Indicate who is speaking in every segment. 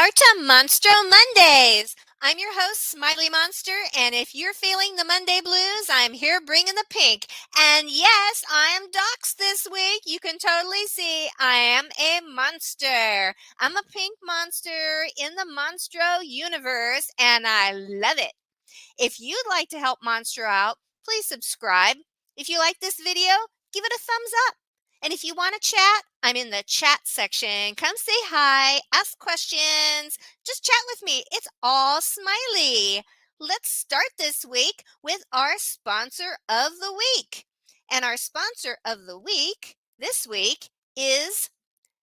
Speaker 1: start to Monstro Mondays. I'm your host, Smiley Monster, and if you're feeling the Monday blues, I'm here bringing the pink. And yes, I am doxxed this week. You can totally see I am a monster. I'm a pink monster in the Monstro universe, and I love it. If you'd like to help Monstro out, please subscribe. If you like this video, give it a thumbs up. And if you want to chat, I'm in the chat section. Come say hi, ask questions, just chat with me. It's all smiley. Let's start this week with our sponsor of the week. And our sponsor of the week this week is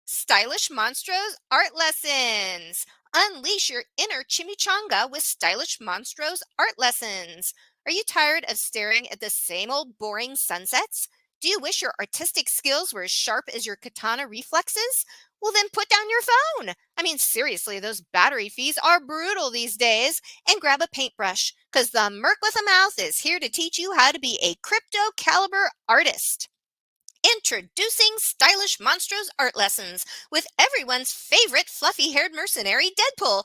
Speaker 1: Stylish Monstro's Art Lessons. Unleash your inner chimichanga with Stylish Monstro's Art Lessons. Are you tired of staring at the same old boring sunsets? Do you wish your artistic skills were as sharp as your katana reflexes? Well, then put down your phone. I mean, seriously, those battery fees are brutal these days. And grab a paintbrush, because the Merc with a Mouth is here to teach you how to be a crypto caliber artist. Introducing Stylish Monstro's Art Lessons with everyone's favorite fluffy-haired mercenary, Deadpool.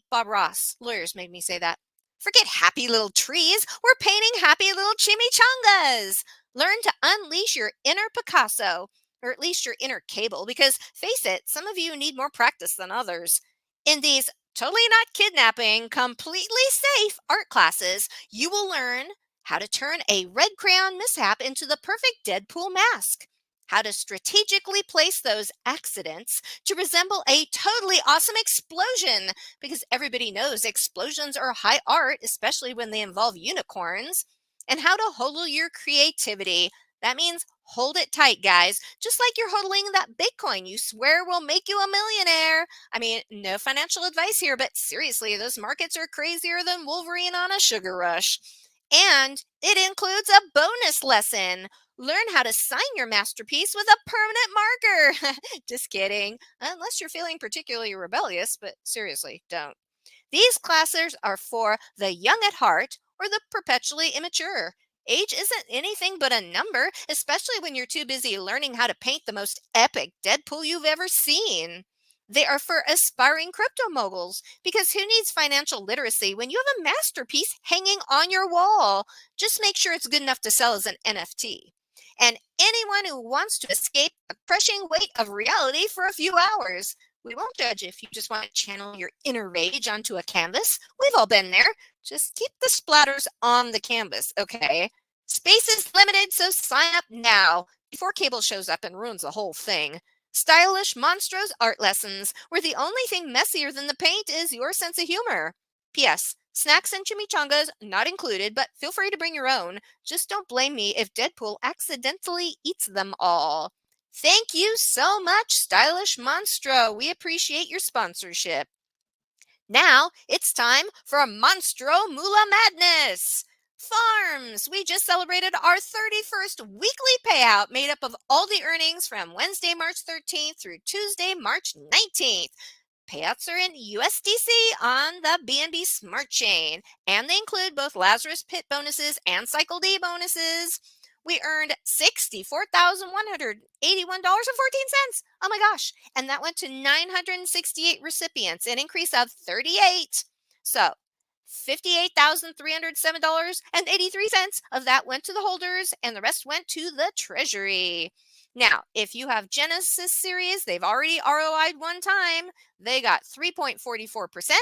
Speaker 1: Bob Ross. Lawyers made me say that. Forget happy little trees. We're painting happy little chimichangas. Learn to unleash your inner Picasso, or at least your inner Cable, because face it, some of you need more practice than others. In these totally not kidnapping, completely safe art classes, you will learn how to turn a red crayon mishap into the perfect Deadpool mask, how to strategically place those accidents to resemble a totally awesome explosion, because everybody knows explosions are high art, especially when they involve unicorns, and how to hodl your creativity. That means hold it tight, guys, just like you're hodling that Bitcoin you swear will make you a millionaire. I mean, no financial advice here, but seriously, those markets are crazier than Wolverine on a sugar rush. And it includes a bonus lesson. Learn how to sign your masterpiece with a permanent marker. Just kidding. Unless you're feeling particularly rebellious, but seriously, don't. These classes are for the young at heart or the perpetually immature. Age isn't anything but a number, especially when you're too busy learning how to paint the most epic Deadpool you've ever seen. They are for aspiring crypto moguls, because who needs financial literacy when you have a masterpiece hanging on your wall? Just make sure it's good enough to sell as an NFT. And anyone who wants to escape the crushing weight of reality for a few hours. We won't judge if you just want to channel your inner rage onto a canvas. We've all been there. Just keep the splatters on the canvas, okay? Space is limited, so sign up now before Cable shows up and ruins the whole thing. Stylish Monstro's Art Lessons, where the only thing messier than the paint is your sense of humor. P.S. Snacks and chimichangas not included, but feel free to bring your own. Just don't blame me if Deadpool accidentally eats them all. Thank you so much, Stylish Monstro. We appreciate your sponsorship. Now it's time for Monstro Moolah Madness. Farms! We just celebrated our 31st weekly payout, made up of all the earnings from Wednesday, March 13th through Tuesday, March 19th. Payouts are in USDC on the BNB Smart Chain, and they include both Lazarus Pit bonuses and Cycle D bonuses. We earned $64,181.14. Oh my gosh. And that went to 968 recipients, an increase of 38. So $58,307.83 of that went to the holders, and the rest went to the treasury. Now, if you have Genesis series, they've already ROI'd one time. They got 3.44%.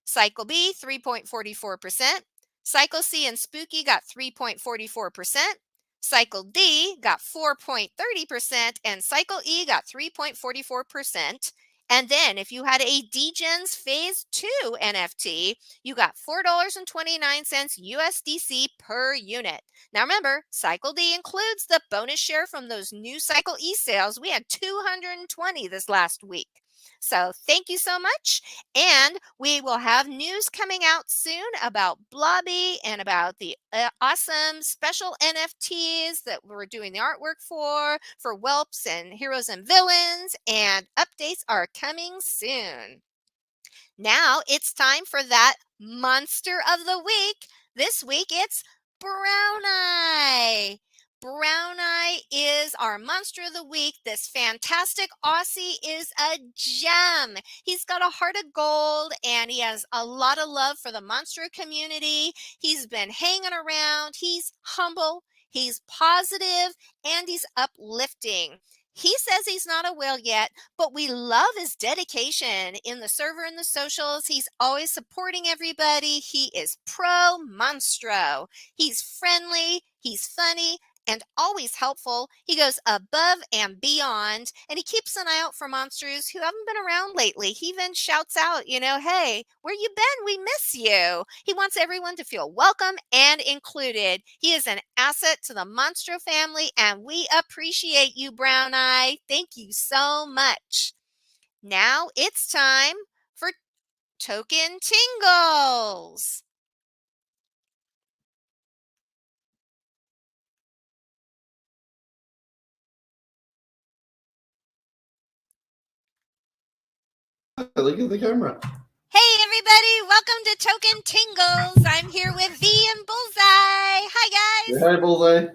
Speaker 1: Cycle B, 3.44%. Cycle C and Spooky got 3.44%. Cycle D got 4.30%, and Cycle E got 3.44%. And then if you had a Degens Phase 2 NFT, you got $4.29 USDC per unit. Now remember, Cycle D includes the bonus share from those new Cycle E sales. We had 220 this last week. So thank you so much. And we will have news coming out soon about Blobby and about the awesome special NFTs that we're doing the artwork for Whelps and Heroes and Villains. And updates are coming soon. Now it's time for that Monster of the Week. This week it's Brown Eye. Brown Eye is our Monster of the Week. This fantastic Aussie is a gem. He's got a heart of gold and he has a lot of love for the Monster community. He's been hanging around. He's humble. He's positive and he's uplifting. He says he's not a whale yet, but we love his dedication in the server and the socials. He's always supporting everybody. He is pro Monstro. He's friendly. He's funny and always helpful. He goes above and beyond, and he keeps an eye out for monsters who haven't been around lately. He even shouts out, hey, where you been? We miss you. He wants everyone to feel welcome and included. He is an asset to the Monstro family, and we appreciate you, Brown Eye. Thank you so much. Now it's time for Token Tingles.
Speaker 2: Look at the camera.
Speaker 1: Hey everybody, welcome to Token Tingles. I'm here with V and Bullseye. Hi guys.
Speaker 2: Hi Bullseye.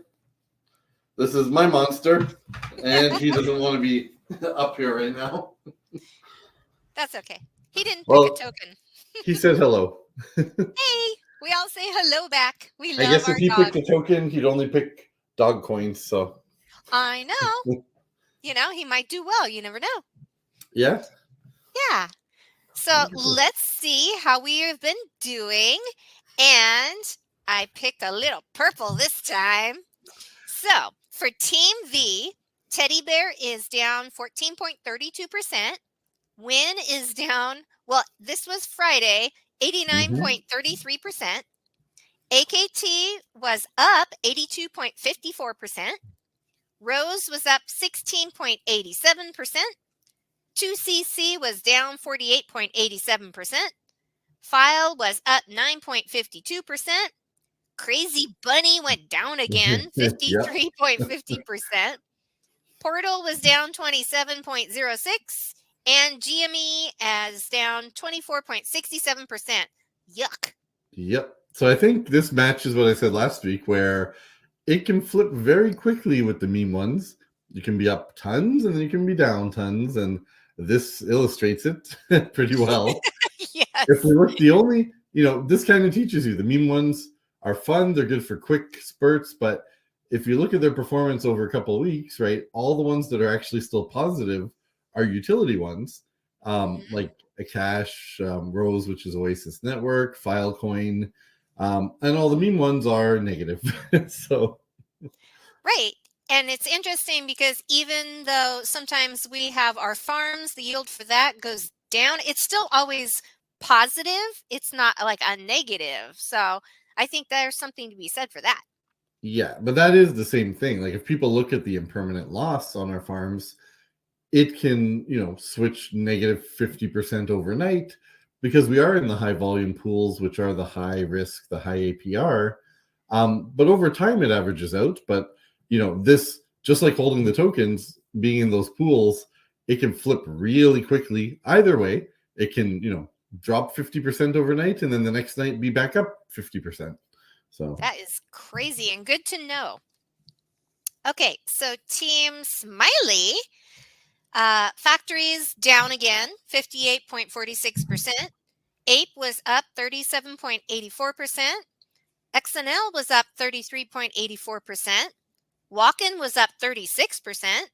Speaker 2: This is my monster, and he doesn't want to be up here right now.
Speaker 1: That's okay. He didn't pick a token.
Speaker 2: He said hello.
Speaker 1: Hey, we all say hello back. We love
Speaker 2: I guess
Speaker 1: our
Speaker 2: if he
Speaker 1: dog.
Speaker 2: picked a token, he'd only pick dog coins, so.
Speaker 1: I know. He might do well. You never know.
Speaker 2: Yeah?
Speaker 1: Yeah. So let's see how we have been doing. And I picked a little purple this time. So for Team V, Teddy Bear is down 14.32%. Win is down, well, this was Friday, 89.33%. AKT was up 82.54%. Rose was up 16.87%. 2CC was down 48.87%. File was up 9.52%. Crazy Bunny went down again, 53.50%. Portal was down 27.06%. And GME is down 24.67%. Yuck.
Speaker 2: Yep. So I think this matches what I said last week, where it can flip very quickly with the meme ones. You can be up tons and then you can be down tons. And this illustrates it pretty well.
Speaker 1: Yes.
Speaker 2: If we look, this kind of teaches you the meme ones are fun. They're good for quick spurts. But if you look at their performance over a couple of weeks, right, all the ones that are actually still positive are utility ones, like Akash, Rose, which is Oasis Network, Filecoin, and all the meme ones are negative. So,
Speaker 1: right. And it's interesting because even though sometimes we have our farms, the yield for that goes down, it's still always positive. It's not like a negative. So I think there's something to be said for that.
Speaker 2: Yeah, but that is the same thing. Like if people look at the impermanent loss on our farms, it can, switch negative 50% overnight because we are in the high volume pools, which are the high risk, the high APR. But over time, it averages out. But, this, just like holding the tokens, being in those pools, it can flip really quickly. Either way, it can, drop 50% overnight and then the next night be back up 50%. So
Speaker 1: that is crazy and good to know. Okay, so Team Smiley. Factories down again, 58.46%. Ape was up 37.84%. XNL was up 33.84%. Walk-in was up 36%.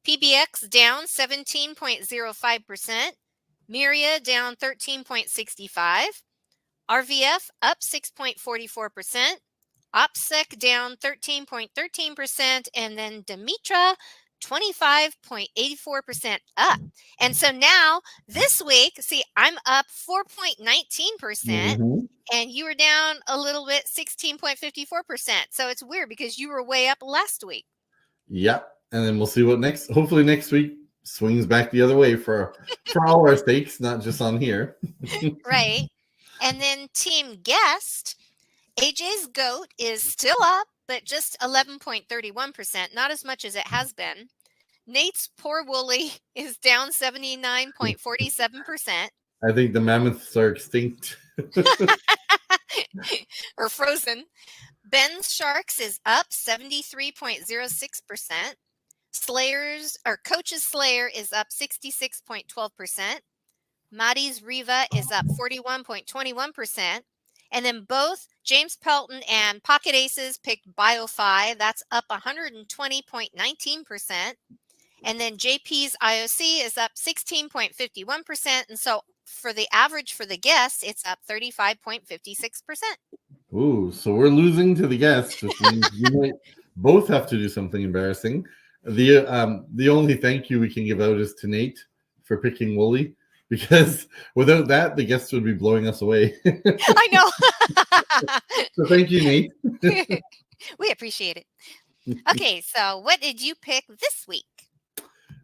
Speaker 1: PBX down 17.05%. Myria down 13.65%. RVF up 6.44%. OPSEC down 13.13%. And then Demetra 25.84% up. And so now this week, see, I'm up 4.19% and you were down a little bit, 16.54%. So it's weird because you were way up last week.
Speaker 2: Yeah. And then we'll see what hopefully next week swings back the other way for all our stakes, not just on here.
Speaker 1: Right. And then Team Guest, AJ's GOAT is still up, but just 11.31%, not as much as it has been. Nate's Poor Woolly is down 79.47%.
Speaker 2: I think the mammoths are extinct.
Speaker 1: or frozen. Ben's Sharks is up 73.06%. Slayers or Coach's Slayer is up 66.12%. Mahdi's Riva is up 41.21%. And then both James Pelton and Pocket Aces picked BioFi. That's up 120.19%. And then JP's IOC is up 16.51%. And so for the average for the guests, it's up 35.56%.
Speaker 2: Ooh, so we're losing to the guests, which means we might both have to do something embarrassing. The only thank you we can give out is to Nate for picking Wooly, because without that, the guests would be blowing us away.
Speaker 1: I know.
Speaker 2: So thank you, Nate.
Speaker 1: We appreciate it. Okay, so what did you pick this week?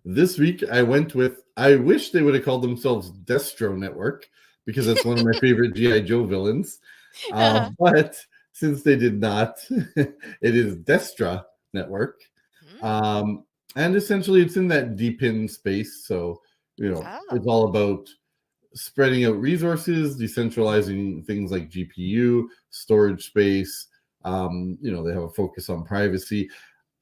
Speaker 2: This week, I went with, I wish they would have called themselves Destro Network, because that's one of my favorite G.I. Joe villains. But since they did not, it is Destra Network. And essentially, it's in that DePIN space. So, it's all about spreading out resources, decentralizing things like GPU, storage space. They have a focus on privacy.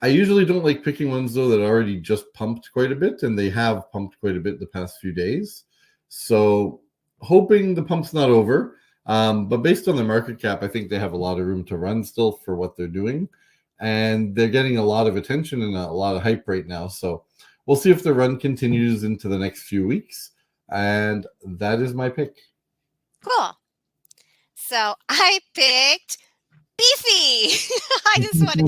Speaker 2: I usually don't like picking ones, though, that already just pumped quite a bit, and they have pumped quite a bit the past few days. So, hoping the pump's not over. But based on their market cap, I think they have a lot of room to run still for what they're doing. And they're getting a lot of attention and a lot of hype right now. So we'll see if the run continues into the next few weeks. And that is my pick.
Speaker 1: Cool. So I picked Beefy. I just wanted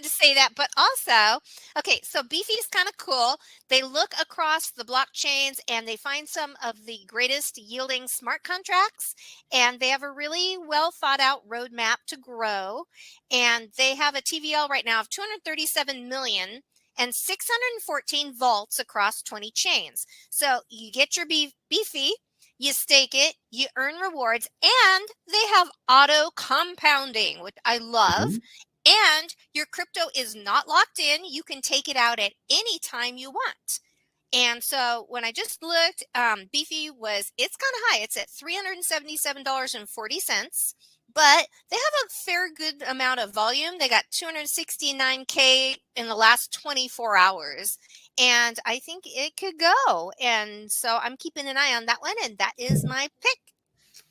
Speaker 1: to say that, but also, okay, so Beefy is kind of cool. They look across the blockchains and they find some of the greatest yielding smart contracts, and they have a really well thought out roadmap to grow. And they have a TVL right now of 237 million and 614 vaults across 20 chains. So you get your Beefy, you stake it, you earn rewards, and they have auto compounding, which I love. And your crypto is not locked in. You can take it out at any time you want. And so when I just looked, Beefy it's kind of high. It's at $377.40, but they have a fair good amount of volume. They got 269K in the last 24 hours. And I think it could go. And so I'm keeping an eye on that one. And that is my pick.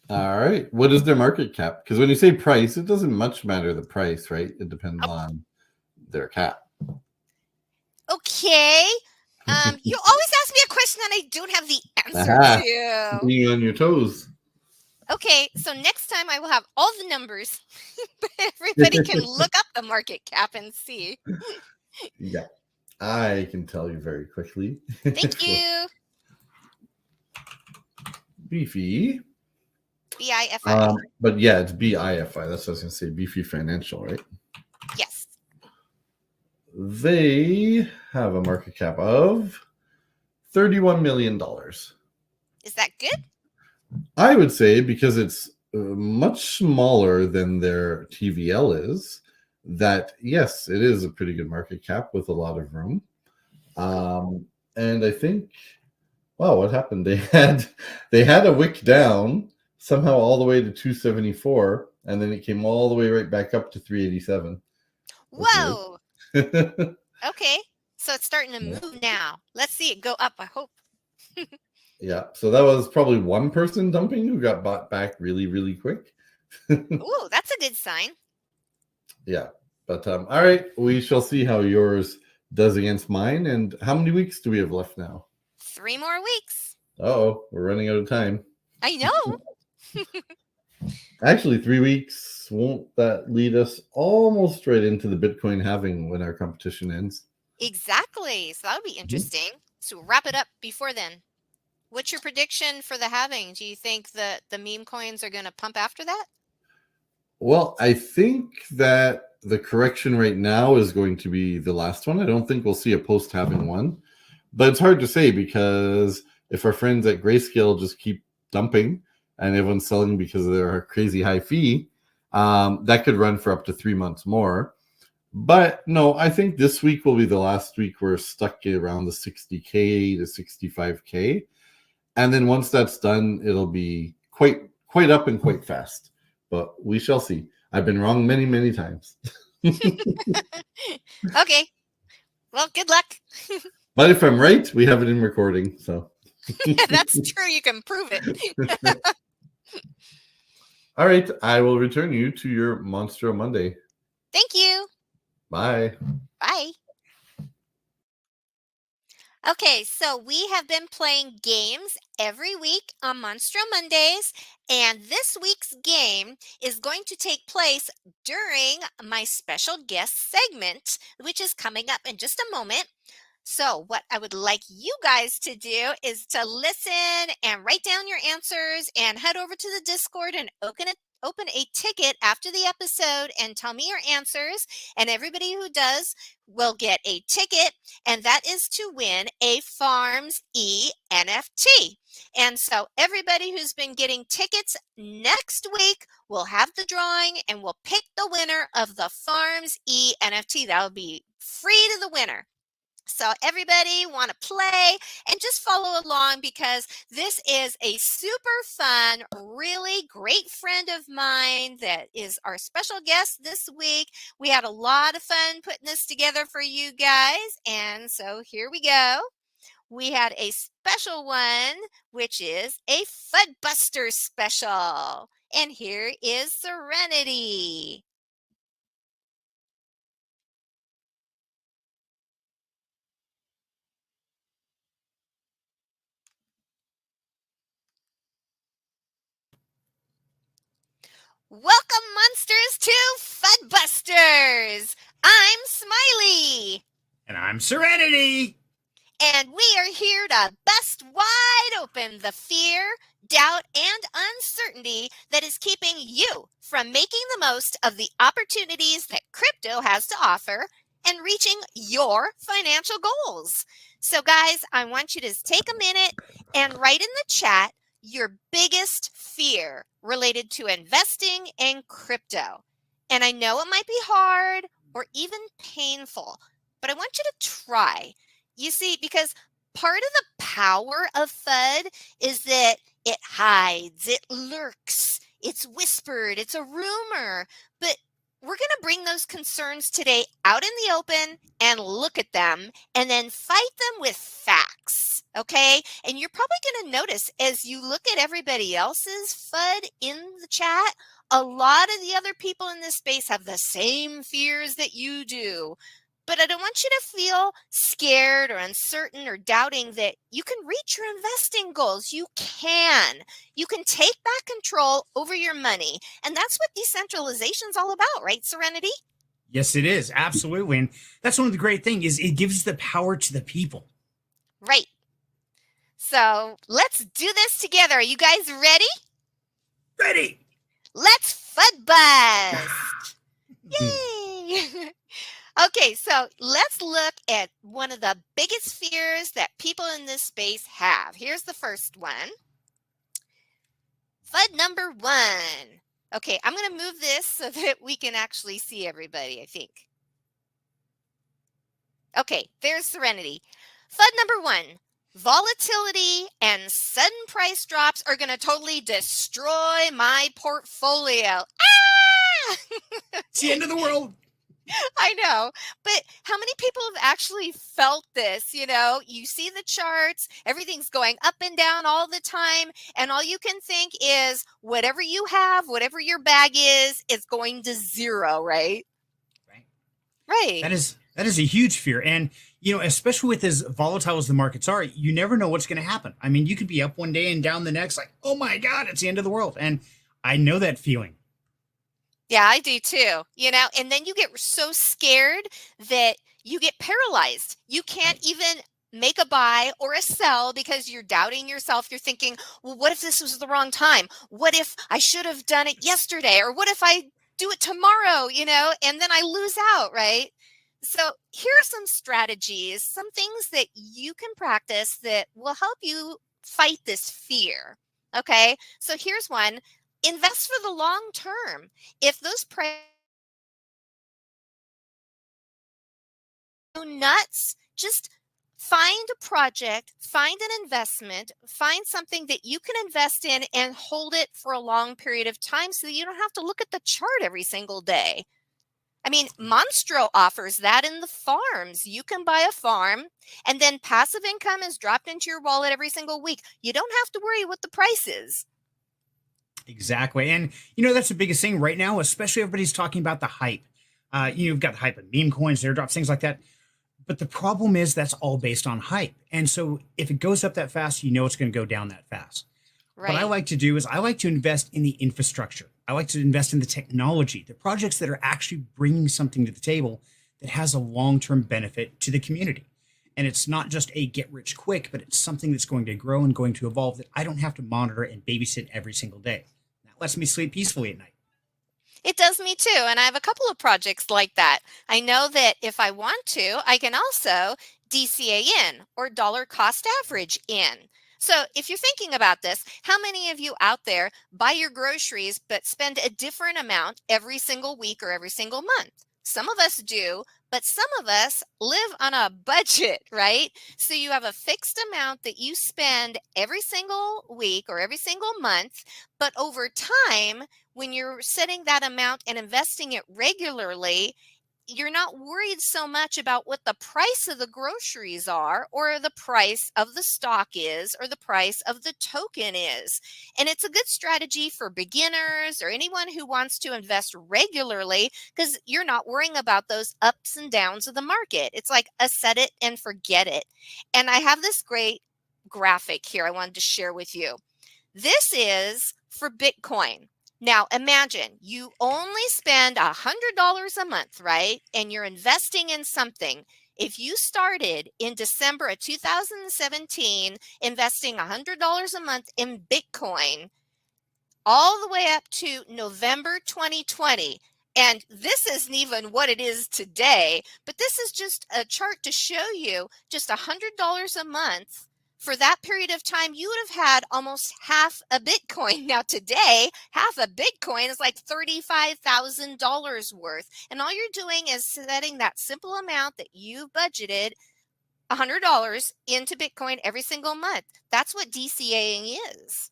Speaker 2: All right. What is their market cap? Because when you say price, it doesn't much matter the price, right? It depends on their cap.
Speaker 1: Okay. You always ask me a question that I don't have the answer to.
Speaker 2: Being on your toes.
Speaker 1: Okay. So next time I will have all the numbers. But everybody can look up the market cap and see.
Speaker 2: Yeah. I can tell you very quickly.
Speaker 1: Thank you.
Speaker 2: Beefy.
Speaker 1: BIFI.
Speaker 2: But yeah, it's BIFI. That's what I was going to say. Beefy Financial, right?
Speaker 1: Yes.
Speaker 2: They have a market cap of $31 million.
Speaker 1: Is that good?
Speaker 2: I would say, because it's much smaller than their TVL is, that yes, it is a pretty good market cap with a lot of room. And I think, wow, what happened? They had a wick down somehow all the way to 274, and then it came all the way right back up to 387.
Speaker 1: Whoa. Okay. So it's starting to move now. Let's see it go up, I hope.
Speaker 2: Yeah. So that was probably one person dumping who got bought back really, really quick.
Speaker 1: Ooh, that's a good sign.
Speaker 2: Yeah. But all right, we shall see how yours does against mine. And how many weeks do we have left now?
Speaker 1: 3 more weeks.
Speaker 2: Uh-oh, we're running out of time.
Speaker 1: I know.
Speaker 2: Actually, 3 weeks, won't that lead us almost right into the Bitcoin halving when our competition ends?
Speaker 1: Exactly. So that would be interesting. So wrap it up before then. What's your prediction for the halving? Do you think that the meme coins are going to pump after that?
Speaker 2: Well, I think that the correction right now is going to be the last one. I don't think we'll see a post-halving one. But it's hard to say, because if our friends at Grayscale just keep dumping and everyone's selling because of their crazy high fee, that could run for up to 3 months more. But no, I think this week will be the last week we're stuck around the 60K to 65K. And then once that's done, it'll be quite up and quite fast. But we shall see. I've been wrong many, many times.
Speaker 1: Okay. Well, good luck.
Speaker 2: But if I'm right, we have it in recording. So
Speaker 1: That's true. You can prove it.
Speaker 2: all right, I will return you to your Monstro Monday.
Speaker 1: Thank you.
Speaker 2: Bye.
Speaker 1: Bye. Okay, so we have been playing games every week on Monstro Mondays, and this week's game is going to take place during my special guest segment, which is coming up in just a moment. So what I would like you guys to do is to listen and write down your answers and head over to the Discord and open a ticket after the episode and tell me your answers. And everybody who does will get a ticket, and that is to win a Farms E NFT. And so everybody who's been getting tickets next week will have the drawing and we'll pick the winner of the Farms E NFT. That will be free to the winner. So everybody want to play and just follow along, because this is a super fun, really great friend of mine that is our special guest this week. We had a lot of fun putting this together for you guys. And so here we go. We had a special one, which is a Fudbusters special. And here is Serenity. Welcome, monsters, to Fudbusters. I'm Smiley.
Speaker 3: And I'm Serenity.
Speaker 1: And we are here to bust wide open the fear, doubt, and uncertainty that is keeping you from making the most of the opportunities that crypto has to offer and reaching your financial goals. So, guys, I want you to take a minute and write in the chat your biggest fear related to investing in crypto. And I know it might be hard or even painful, but I want you to try. You see, because part of the power of FUD is that it hides, it lurks, it's whispered, it's a rumor. But we're going to bring those concerns today out in the open and look at them and then fight them with facts, okay? And you're probably going to notice as you look at everybody else's FUD in the chat, a lot of the other people in this space have the same fears that you do. But I don't want you to feel scared or uncertain or doubting that you can reach your investing goals. You can. You can take back control over your money. And that's what decentralization is all about, right, Serenity?
Speaker 3: Yes, it is. Absolutely. And that's one of the great things is it gives the power to the people.
Speaker 1: Right. So let's do this together. Are you guys ready?
Speaker 3: Ready.
Speaker 1: Let's Fudbust. Yay. Okay, so let's look at one of the biggest fears that people in this space have. Here's the first one. FUD number 1. Okay, I'm going to move this so that we can actually see everybody, I think. Okay, there's Serenity. FUD number 1. Volatility and sudden price drops are going to totally destroy my portfolio. Ah!
Speaker 3: It's the end of the world.
Speaker 1: I know, but how many people have actually felt this? You know, you see the charts, everything's going up and down all the time, and all you can think is whatever you have, whatever your bag is going to zero, right? Right.
Speaker 3: That is a huge fear. And, you know, especially with as volatile as the markets are, you never know what's going to happen. I mean, you could be up one day and down the next, like, oh my God, it's the end of the world. And I know that feeling.
Speaker 1: Yeah, I do too, you know, and then you get so scared that you get paralyzed. You can't even make a buy or a sell because you're doubting yourself. You're thinking, well, what if this was the wrong time? What if I should have done it yesterday? Or what if I do it tomorrow, you know, and then I lose out, right? So here are some strategies, some things that you can practice that will help you fight this fear. Okay, so here's one. Invest for the long term. If those prices go nuts, just find a project, find an investment, find something that you can invest in and hold it for a long period of time so that you don't have to look at the chart every single day. I mean, Monstro offers that in the farms. You can buy a farm and then passive income is dropped into your wallet every single week. You don't have to worry what the price is.
Speaker 3: Exactly. And, that's the biggest thing right now, especially everybody's talking about the hype. You've got the hype of meme coins, airdrops, things like that. But the problem is that's all based on hype. And so if it goes up that fast, it's going to go down that fast.
Speaker 1: Right.
Speaker 3: What I like to do is I like to invest in the infrastructure. I like to invest in the technology, the projects that are actually bringing something to the table that has a long-term benefit to the community. And it's not just a get rich quick, but it's something that's going to grow and going to evolve that I don't have to monitor and babysit every single day. That lets me sleep peacefully at night.
Speaker 1: It does me too. And I have a couple of projects like that. I know that if I want to, I can also DCA in or dollar cost average in. So if you're thinking about this, how many of you out there buy your groceries but spend a different amount every single week or every single month? Some of us do, but some of us live on a budget, right? So you have a fixed amount that you spend every single week or every single month, but over time, when you're setting that amount and investing it regularly, you're not worried so much about what the price of the groceries are or the price of the stock is or the price of the token is. And it's a good strategy for beginners or anyone who wants to invest regularly because you're not worrying about those ups and downs of the market. It's like a set it and forget it. And I have this great graphic here I wanted to share with you. This is for Bitcoin. Now, imagine you only spend $100 a month, right? And you're investing in something. If you started in December of 2017, investing $100 a month in Bitcoin, all the way up to November 2020, and this isn't even what it is today, but this is just a chart to show you just $100 a month. For that period of time, you would have had almost half a Bitcoin. Now today, half a Bitcoin is like $35,000 worth. And all you're doing is setting that simple amount that you budgeted, $100 into Bitcoin every single month. That's what DCAing is.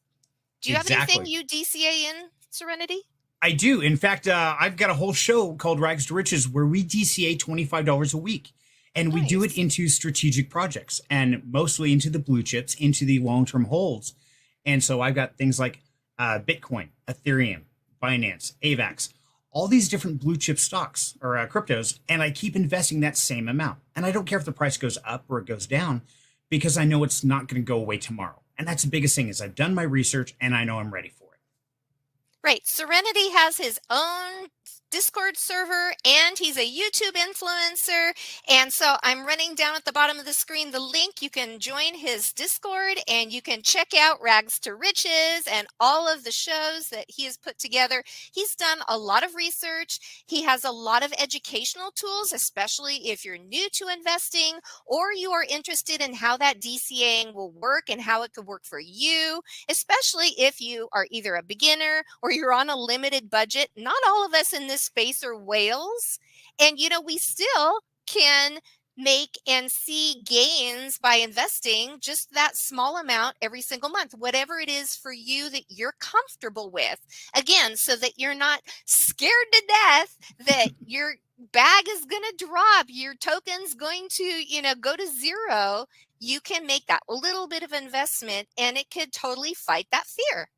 Speaker 1: Do you have anything you DCA in, Serenity?
Speaker 3: I do. In fact, I've got a whole show called Rags to Riches where we DCA $25 a week. And we do it into strategic projects and mostly into the blue chips, into the long-term holds. And so I've got things like Bitcoin, Ethereum, Binance, AVAX, all these different blue chip stocks or cryptos. And I keep investing that same amount. And I don't care if the price goes up or it goes down because I know it's not going to go away tomorrow. And that's the biggest thing is I've done my research and I know I'm ready for it.
Speaker 1: Right. Serenity has his own Discord server and he's a YouTube influencer. And so I'm running down at the bottom of the screen the link. You can join his Discord and you can check out Rags to Riches and all of the shows that he has put together. He's done a lot of research. He has a lot of educational tools, especially if you're new to investing or you are interested in how that DCAing will work and how it could work for you, especially if you are either a beginner or you're on a limited budget. Not all of us in this space are whales. And, we still can make and see gains by investing just that small amount every single month, whatever it is for you that you're comfortable with. Again, so that you're not scared to death that your bag is going to drop, your token's going to, go to zero. You can make that little bit of investment and it could totally fight that fear.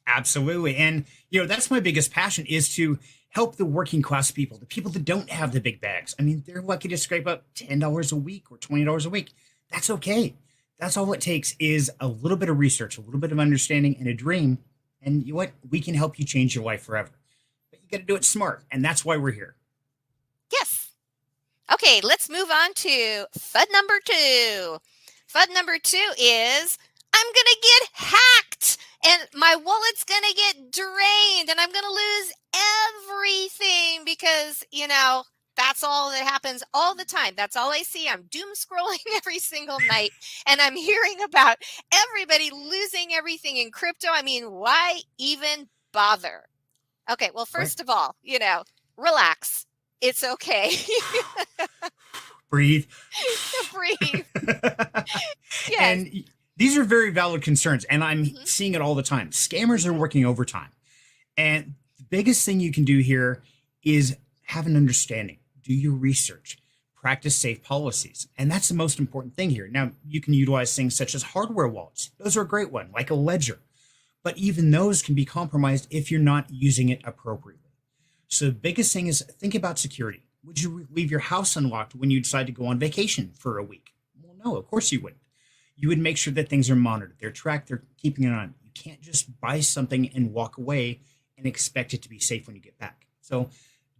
Speaker 3: Absolutely. And, that's my biggest passion is to help the working class people, the people that don't have the big bags. I mean, they're lucky to scrape up $10 a week or $20 a week. That's okay. That's all it takes is a little bit of research, a little bit of understanding and a dream. And you know what? We can help you change your life forever. But you got to do it smart. And that's why we're here.
Speaker 1: Yes. Okay, let's move on to FUD number 2. FUD number 2 is I'm going to get hacked and my wallet's going to get drained and I'm going to lose everything because, that's all that happens all the time. That's all I see. I'm doom scrolling every single night and I'm hearing about everybody losing everything in crypto. I mean, why even bother? Okay, well, first of all, relax. It's okay.
Speaker 3: Breathe.
Speaker 1: Breathe. Yes.
Speaker 3: And these are very valid concerns, and I'm seeing it all the time. Scammers are working overtime. And the biggest thing you can do here is have an understanding, do your research, practice safe policies. And that's the most important thing here. Now, you can utilize things such as hardware wallets. Those are a great one, like a ledger. But even those can be compromised if you're not using it appropriately. So the biggest thing is think about security. Would you leave your house unlocked when you decide to go on vacation for a week? Well, no, of course you wouldn't. You would make sure that things are monitored, they're tracked, they're keeping it on. You can't just buy something and walk away and expect it to be safe when you get back. So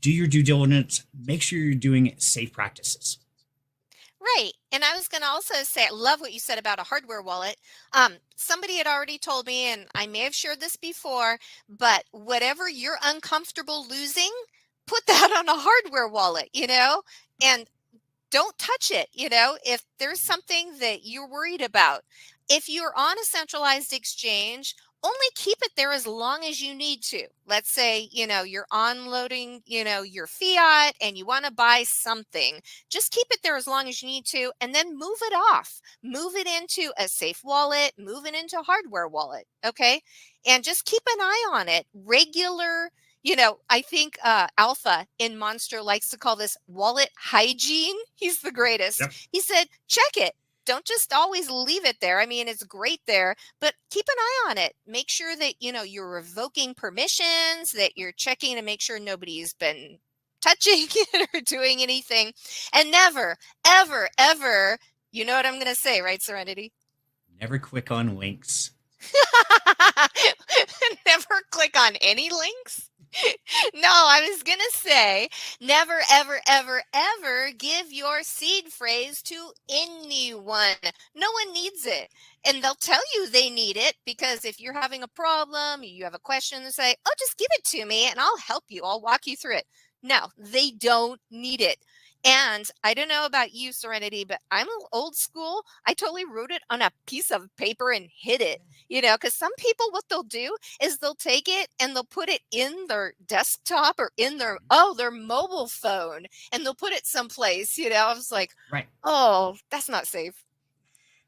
Speaker 3: do your due diligence, make sure you're doing safe practices.
Speaker 1: Right. And I was going to also say, I love what you said about a hardware wallet. Somebody had already told me, and I may have shared this before, but whatever you're uncomfortable losing, put that on a hardware wallet, and don't touch it. If there's something that you're worried about, if you're on a centralized exchange, only keep it there as long as you need to. Let's say, you're unloading, your fiat and you want to buy something. Just keep it there as long as you need to, and then move it off. Move it into a safe wallet, move it into a hardware wallet. Okay. And just keep an eye on it. Regular, I think Alpha in Monstro likes to call this wallet hygiene. He's the greatest.
Speaker 3: Yep.
Speaker 1: He said, check it. Don't just always leave it there. I mean, it's great there, but keep an eye on it. Make sure that, you're revoking permissions, that you're checking to make sure nobody's been touching it or doing anything. And never, ever, ever, you know what I'm going to say, right, Serenity?
Speaker 3: Never click on links.
Speaker 1: Never click on any links? No, I was going to say, never, ever, ever, ever give your seed phrase to anyone. No one needs it. And they'll tell you they need it because if you're having a problem, you have a question, they say, oh, just give it to me and I'll help you. I'll walk you through it. No, they don't need it. And I don't know about you, Serenity, but I'm old school. I totally wrote it on a piece of paper and hid it, because some people, what they'll do is they'll take it and they'll put it in their desktop or in their mobile phone, and they'll put it someplace, I was like,
Speaker 3: right.
Speaker 1: Oh, that's not safe.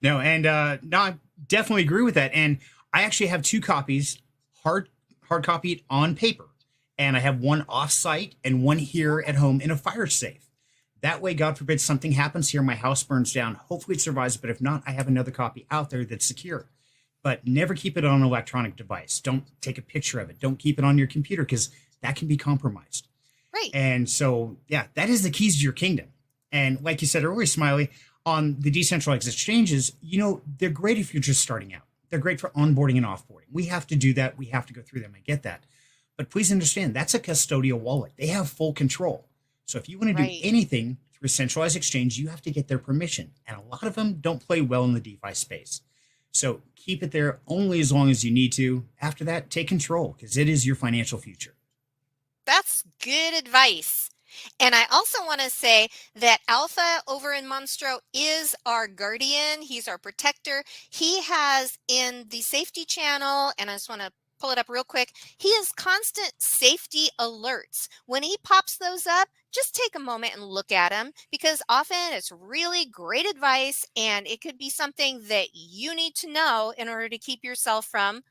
Speaker 3: No, and no, I definitely agree with that. And I actually have 2 copies, hard copied on paper. And I have one offsite and one here at home in a fire safe. That way, God forbid something happens here, my house burns down. Hopefully it survives, but if not, I have another copy out there that's secure. But never keep it on an electronic device. Don't take a picture of it. Don't keep it on your computer because that can be compromised.
Speaker 1: Right.
Speaker 3: And so, yeah, that is the keys to your kingdom. And like you said earlier, Smiley, on the decentralized exchanges, they're great if you're just starting out. They're great for onboarding and offboarding. We have to do that. We have to go through them. I get that. But please understand, that's a custodial wallet. They have full control. So if you want to do anything through a centralized exchange, you have to get their permission. And a lot of them don't play well in the DeFi space. So keep it there only as long as you need to. After that, take control because it is your financial future.
Speaker 1: That's good advice. And I also want to say that Alpha over in Monstro is our guardian. He's our protector. He has in the safety channel, and I just want to pull it up real quick. He has constant safety alerts. When he pops those up, just take a moment and look at them because often it's really great advice and it could be something that you need to know in order to keep yourself from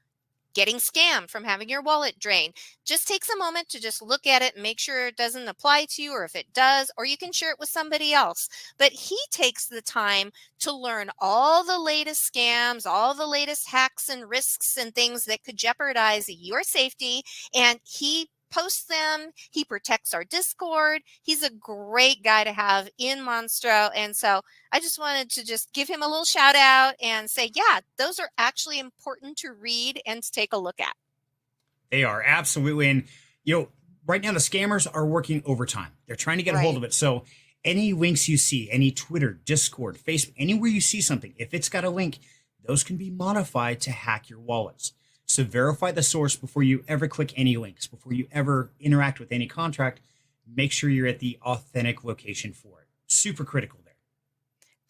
Speaker 1: getting scammed, from having your wallet drained. Just takes a moment to just look at it and make sure it doesn't apply to you, or if it does, or you can share it with somebody else. But he takes the time to learn all the latest scams, all the latest hacks and risks and things that could jeopardize your safety. And he posts them. He protects our Discord. He's a great guy to have in Monstro. And so I just wanted to just give him a little shout out and say, yeah, those are actually important to read and to take a look at.
Speaker 3: They are, absolutely. And, right now the scammers are working overtime. They're trying to get a hold of it. So any links you see, any Twitter, Discord, Facebook, anywhere you see something, if it's got a link, those can be modified to hack your wallets. So verify the source before you ever click any links, before you ever interact with any contract. Make sure you're at the authentic location for it. Super critical there.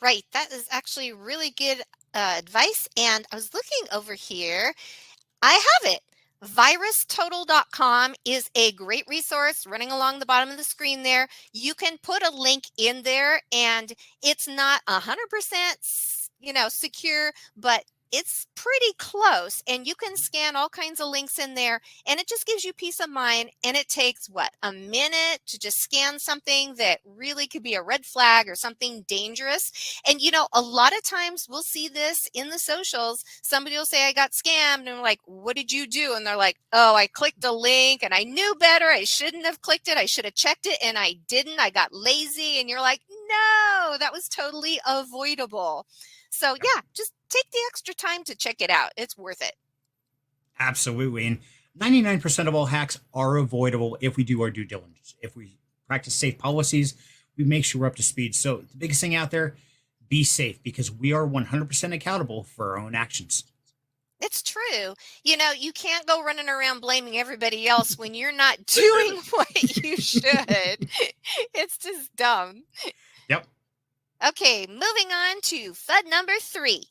Speaker 1: Right. That is actually really good advice. And I was looking over here. I have it. VirusTotal.com is a great resource running along the bottom of the screen there. You can put a link in there, and it's not 100% secure, but it's pretty close, and you can scan all kinds of links in there, and it just gives you peace of mind. And it takes a minute to just scan something that really could be a red flag or something dangerous. And a lot of times we'll see this in the socials. Somebody will say, I got scammed, and we're like, what did you do? And they're like, oh, I clicked a link and I knew better. I shouldn't have clicked it. I should have checked it, and I didn't. I got lazy. And you're like, no, that was totally avoidable. So yeah, just take the extra time to check it out. It's worth it.
Speaker 3: Absolutely. And 99% of all hacks are avoidable if we do our due diligence. If we practice safe policies, we make sure we're up to speed. So the biggest thing out there, be safe, because we are 100% accountable for our own actions.
Speaker 1: It's true. You can't go running around blaming everybody else when you're not doing what you should. It's just dumb.
Speaker 3: Yep.
Speaker 1: Okay, moving on to FUD number 3.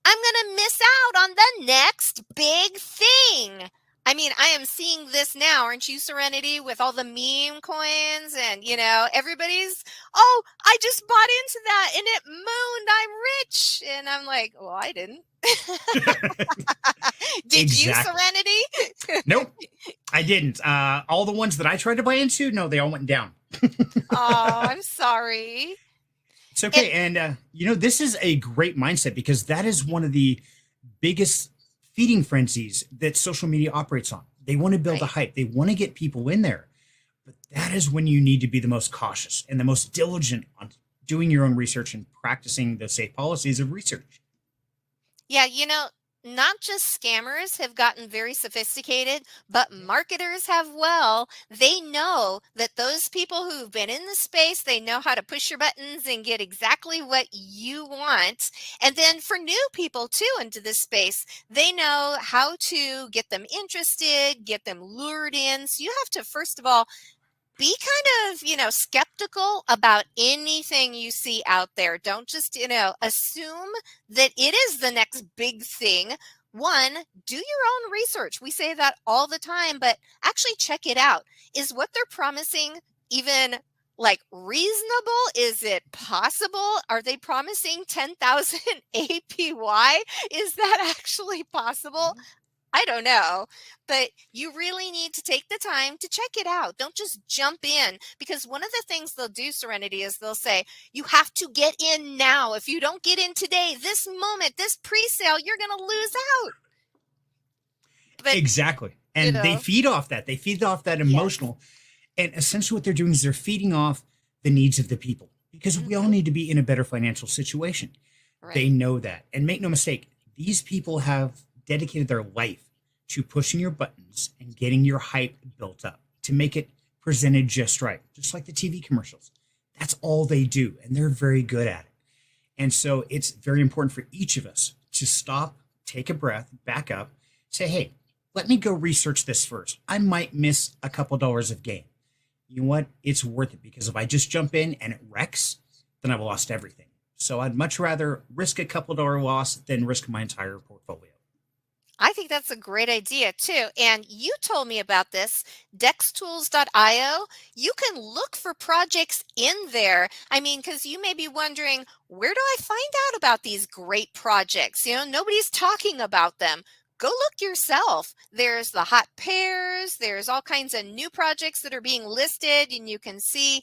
Speaker 1: I'm going to miss out on the next big thing. I mean, I am seeing this now, aren't you, Serenity, with all the meme coins and, everybody's, oh, I just bought into that and it mooned, I'm rich. And I'm like, well, I didn't. Did
Speaker 3: Exactly.
Speaker 1: you, Serenity?
Speaker 3: Nope, I didn't. All the ones that I tried to buy into, no, they all went down.
Speaker 1: Oh, I'm sorry.
Speaker 3: It's okay. And, this is a great mindset, because that is one of the biggest feeding frenzies that social media operates on. They want to build a hype. They want to get people in there. But that is when you need to be the most cautious and the most diligent on doing your own research and practicing the safe policies of research.
Speaker 1: Yeah, not just scammers have gotten very sophisticated, but marketers have. They know that those people who've been in the space, they know how to push your buttons and get exactly what you want. And then for new people too into this space, they know how to get them interested, get them lured in. So you have to, first of all, be kind of, skeptical about anything you see out there. Don't just, assume that it is the next big thing. One, do your own research. We say that all the time, but actually check it out. Is what they're promising even reasonable? Is it possible? Are they promising 10,000 APY? Is that actually possible? I don't know, but you really need to take the time to check it out. Don't just jump in, because one of the things they'll do, Serenity, is they'll say, you have to get in now. If you don't get in today, this moment, this pre-sale, you're going to lose out. But,
Speaker 3: exactly. And they feed off that. They feed off that emotional. Yes. And essentially what they're doing is they're feeding off the needs of the people, because we all need to be in a better financial situation. Right. They know that. And make no mistake, these people have dedicated their life to pushing your buttons and getting your hype built up to make it presented just right, just like the TV commercials. That's all they do, and they're very good at it. And so it's very important for each of us to stop, take a breath, back up, say, hey, let me go research this first. I might miss a couple dollars of gain. You know what? It's worth it, because if I just jump in and it wrecks, then I've lost everything. So I'd much rather risk a couple dollar loss than risk my entire portfolio.
Speaker 1: I think that's a great idea too. And you told me about this, dextools.io. You can look for projects in there. I mean, because you may be wondering, where do I find out about these great projects? Nobody's talking about them. Go look yourself. There's the hot pairs. There's all kinds of new projects that are being listed, and you can see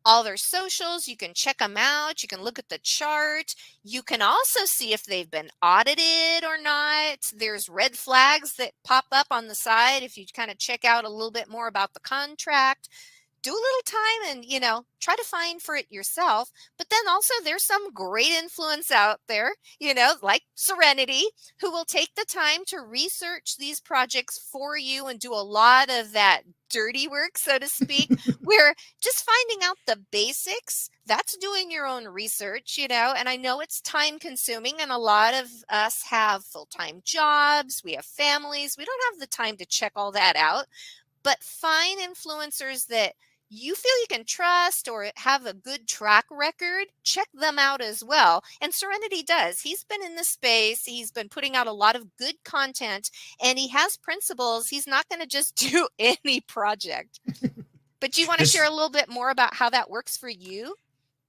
Speaker 1: all their socials. You can check them out. You can look at the chart. You can also see if they've been audited or not. There's red flags that pop up on the side if you kind of check out a little bit more about the contract. Do a little time and, try to find for it yourself. But then also there's some great influence out there, like Serenity, who will take the time to research these projects for you and do a lot of that dirty work, so to speak, where just finding out the basics, that's doing your own research, and I know it's time consuming, and a lot of us have full-time jobs, we have families, we don't have the time to check all that out, but find influencers that you feel you can trust or have a good track record, check them out as well. And Serenity does. He's been in this space. He's been putting out a lot of good content, and he has principles. He's not going to just do any project. But do you want to share a little bit more about how that works for you?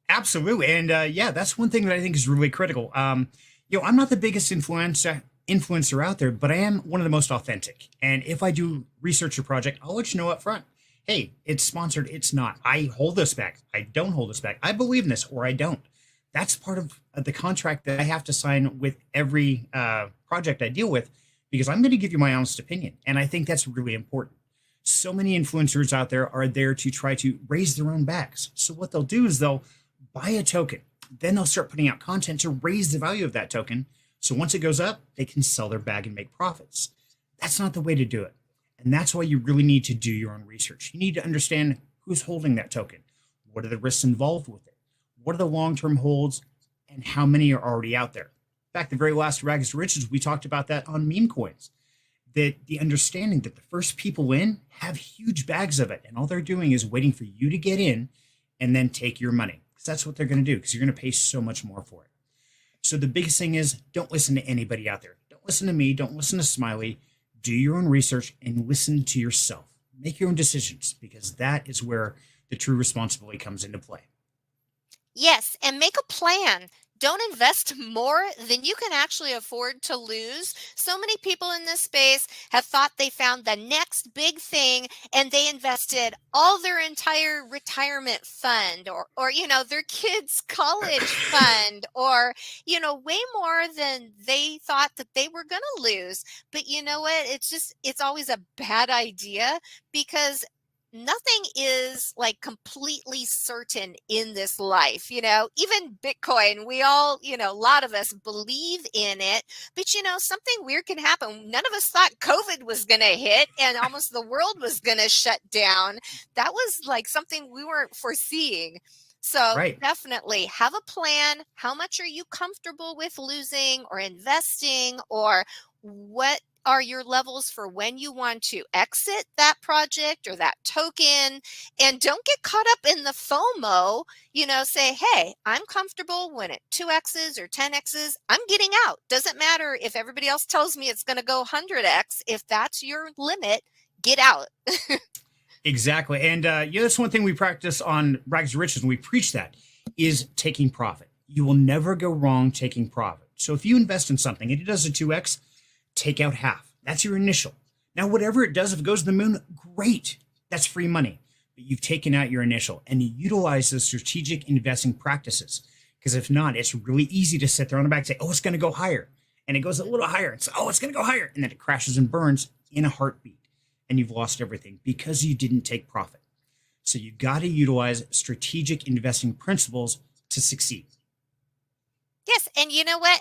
Speaker 3: Absolutely. And yeah, that's one thing that I think is really critical. I'm not the biggest influencer out there, but I am one of the most authentic. And if I do research a project, I'll let you know up front. Hey, it's sponsored. It's not. I hold this back. I don't hold this back. I believe in this or I don't. That's part of the contract that I have to sign with every project I deal with, because I'm going to give you my honest opinion. And I think that's really important. So many influencers out there are there to try to raise their own bags. So what they'll do is they'll buy a token. Then they'll start putting out content to raise the value of that token. So once it goes up, they can sell their bag and make profits. That's not the way to do it. And that's why you really need to do your own research. You need to understand who's holding that token. What are the risks involved with it? What are the long-term holds? And how many are already out there? In fact, the very last Rags to Riches, we talked about that on meme coins. That the understanding that the first people in have huge bags of it. And all they're doing is waiting for you to get in and then take your money. Because that's what they're going to do, because you're going to pay so much more for it. So the biggest thing is, don't listen to anybody out there. Don't listen to me. Don't listen to Smiley. Do your own research and listen to yourself. Make your own decisions, because that is where the true responsibility comes into play.
Speaker 1: Yes, and make a plan. Don't invest more than you can actually afford to lose. So many people in this space have thought they found the next big thing, and they invested all their entire retirement fund or their kids' college fund, or, way more than they thought that they were going to lose. But you know what? It's always a bad idea, because nothing is like completely certain in this life. Even Bitcoin, we all, a lot of us believe in it, but something weird can happen. None of us thought COVID was going to hit and almost the world was going to shut down. That was like something we weren't foreseeing. So Definitely have a plan. How much are you comfortable with losing or investing, or what are your levels for when you want to exit that project or that token? And don't get caught up in the FOMO. Say, hey, I'm comfortable when it 2x's or 10x's. I'm getting out. Doesn't matter if everybody else tells me it's going to go 100x. If that's your limit, get out.
Speaker 3: Exactly. And that's one thing we practice on Rags to Riches, and we preach that, is taking profit. You will never go wrong taking profit. So if you invest in something and it does a 2x, take out half. That's your initial. Now, whatever it does, if it goes to the moon, great. That's free money. But you've taken out your initial, and you utilize the strategic investing practices. Because if not, it's really easy to sit there on the back and say, oh, it's going to go higher. And it goes a little higher. And say, oh, it's going to go higher. And then it crashes and burns in a heartbeat. And you've lost everything because you didn't take profit. So you've got to utilize strategic investing principles to succeed.
Speaker 1: Yes. And you know what?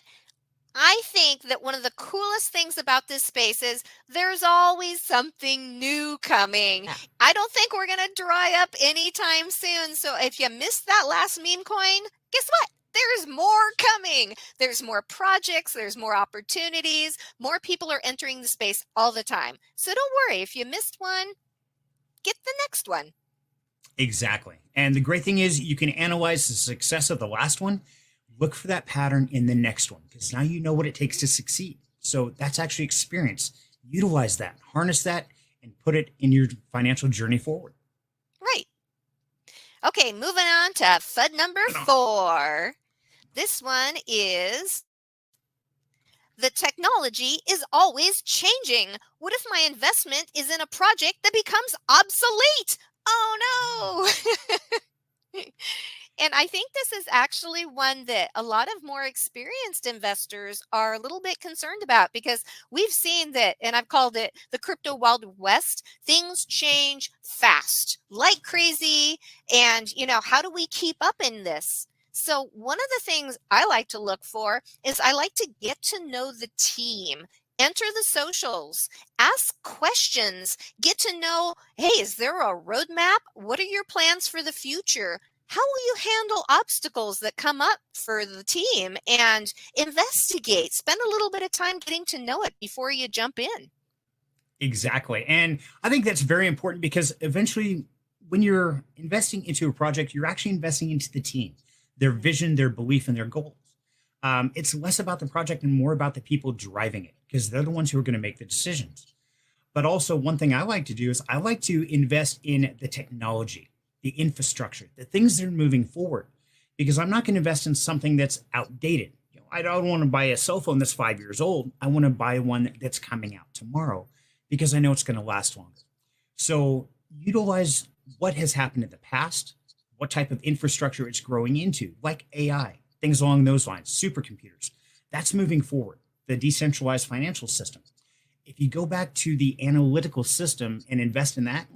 Speaker 1: I think that one of the coolest things about this space is there's always something new coming. Yeah. I don't think we're going to dry up anytime soon. So if you missed that last meme coin, guess what? There's more coming. There's more projects. There's more opportunities. More people are entering the space all the time. So don't worry. If you missed one, get the next one.
Speaker 3: Exactly. And the great thing is you can analyze the success of the last one. Look for that pattern in the next one, because now you know what it takes to succeed. So that's actually experience. Utilize that, harness that, and put it in your financial journey forward.
Speaker 1: Right. Okay, moving on to FUD number 4. This one is, the technology is always changing. What if my investment is in a project that becomes obsolete? Oh no. And I think this is actually one that a lot of more experienced investors are a little bit concerned about, because we've seen that, and I've called it the crypto Wild West. Things change fast, like crazy. And, how do we keep up in this? So one of the things I like to look for is I like to get to know the team. Enter the socials, ask questions, get to know, hey, is there a roadmap? What are your plans for the future? How will you handle obstacles that come up for the team? And investigate. Spend a little bit of time getting to know it before you jump in.
Speaker 3: Exactly. And I think that's very important, because eventually when you're investing into a project, you're actually investing into the team, their vision, their belief, and their goals. It's less about the project and more about the people driving it, because they're the ones who are going to make the decisions. But also, one thing I like to do is I like to invest in the technology, the infrastructure, the things that are moving forward, because I'm not going to invest in something that's outdated. I don't want to buy a cell phone that's 5 years old. I want to buy one that's coming out tomorrow because I know it's going to last longer. So utilize what has happened in the past, what type of infrastructure it's growing into, like AI, things along those lines, supercomputers. That's moving forward, the decentralized financial system. If you go back to the analytical system and invest in that,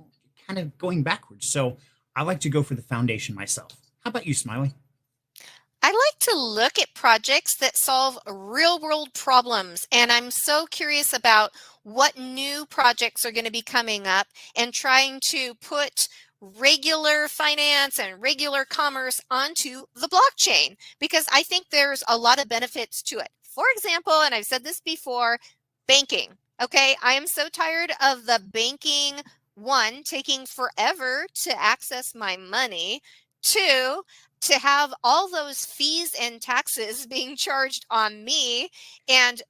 Speaker 3: kind of going backwards. So I like to go for the foundation myself. How about you, Smiley?
Speaker 1: I like to look at projects that solve real world problems. And I'm so curious about what new projects are going to be coming up and trying to put regular finance and regular commerce onto the blockchain, because I think there's a lot of benefits to it. For example, and I've said this before, banking. Okay, I am so tired of the banking, one, taking forever to access my money. Two, to have all those fees and taxes being charged on me. And,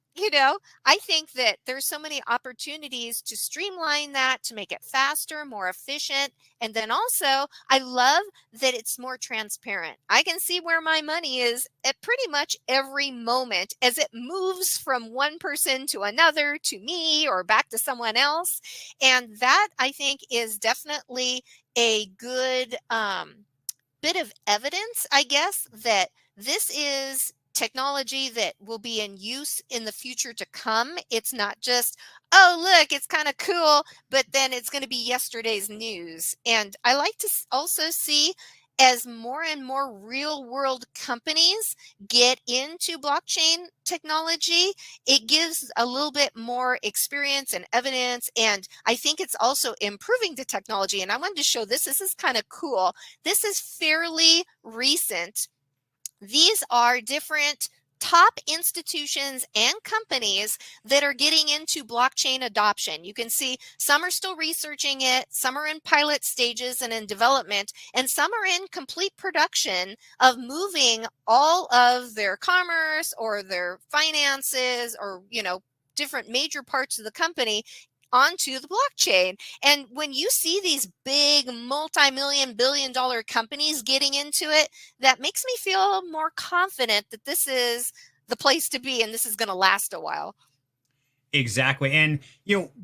Speaker 1: I think that there's so many opportunities to streamline that, to make it faster, more efficient. And then also, I love that it's more transparent. I can see where my money is at pretty much every moment as it moves from one person to another, to me, or back to someone else. And that, I think, is definitely a good bit of evidence, I guess, that this is technology that will be in use in the future to come. It's not just, oh, look, it's kind of cool, but then it's going to be yesterday's news. And I like to also see, as more and more real world companies get into blockchain technology, it gives a little bit more experience and evidence. And I think it's also improving the technology. And I wanted to show this. This is kind of cool. This is fairly recent. These are different top institutions and companies that are getting into blockchain adoption. You can see some are still researching it, some are in pilot stages and in development, and some are in complete production of moving all of their commerce or their finances or, different major parts of the company onto the blockchain. And when you see these big multi-million, billion-dollar companies getting into it, that makes me feel more confident that this is the place to be and this is going to last a while.
Speaker 3: Exactly. And,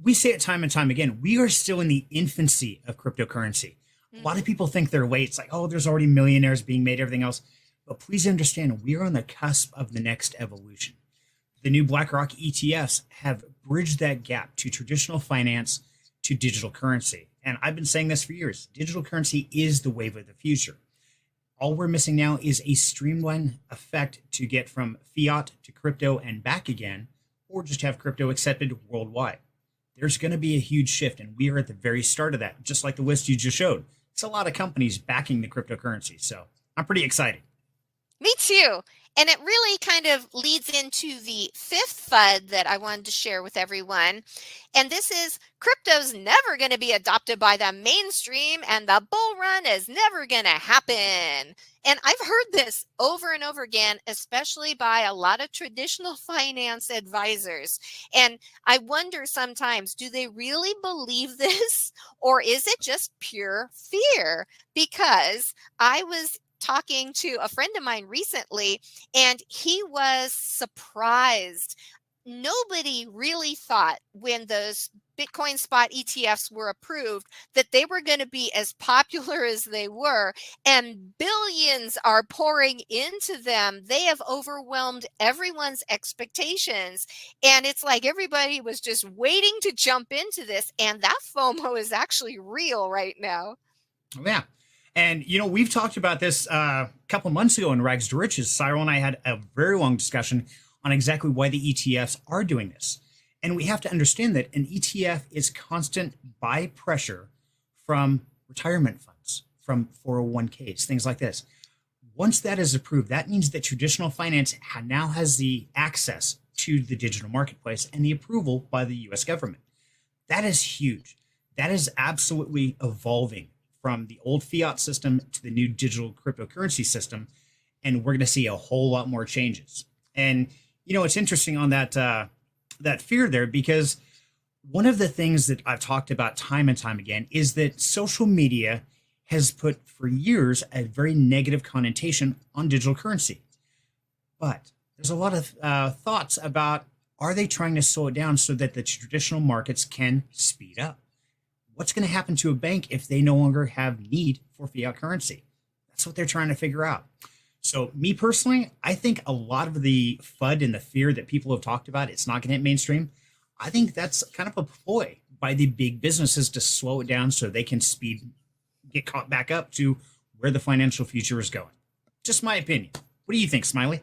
Speaker 3: we say it time and time again, we are still in the infancy of cryptocurrency. A lot of people think they're late. It's like, oh, there's already millionaires being made, everything else. But please understand, we are on the cusp of the next evolution. The new BlackRock ETFs have bridged that gap to traditional finance to digital currency. And I've been saying this for years. Digital currency is the wave of the future. All we're missing now is a streamlined effect to get from fiat to crypto and back again, or just have crypto accepted worldwide. There's going to be a huge shift, and we are at the very start of that, just like the list you just showed. It's a lot of companies backing the cryptocurrency. So I'm pretty excited.
Speaker 1: Me too. And it really kind of leads into the fifth FUD that I wanted to share with everyone. And this is, crypto's never going to be adopted by the mainstream and the bull run is never going to happen. And I've heard this over and over again, especially by a lot of traditional finance advisors. And I wonder sometimes, do they really believe this, or is it just pure fear? Because I was talking to a friend of mine recently, and he was surprised. Nobody really thought when those Bitcoin spot ETFs were approved that they were going to be as popular as they were, and billions are pouring into them. They have overwhelmed everyone's expectations, and it's like everybody was just waiting to jump into this, and that FOMO is actually real right now.
Speaker 3: Yeah. And, we've talked about this a couple months ago in Rags to Riches. Cyril and I had a very long discussion on exactly why the ETFs are doing this. And we have to understand that an ETF is constant buy pressure from retirement funds, from 401ks, things like this. Once that is approved, that means that traditional finance now has the access to the digital marketplace and the approval by the US government. That is huge. That is absolutely evolving from the old fiat system to the new digital cryptocurrency system. And we're going to see a whole lot more changes. And, it's interesting on that fear there, because one of the things that I've talked about time and time again is that social media has put for years a very negative connotation on digital currency. But there's a lot of thoughts about, are they trying to slow it down so that the traditional markets can speed up? What's going to happen to a bank if they no longer have need for fiat currency? That's what they're trying to figure out. So me personally, I think a lot of the FUD and the fear that people have talked about, it's not going to hit mainstream. I think that's kind of a ploy by the big businesses to slow it down so they can get caught back up to where the financial future is going. Just my opinion. What do you think, Smiley?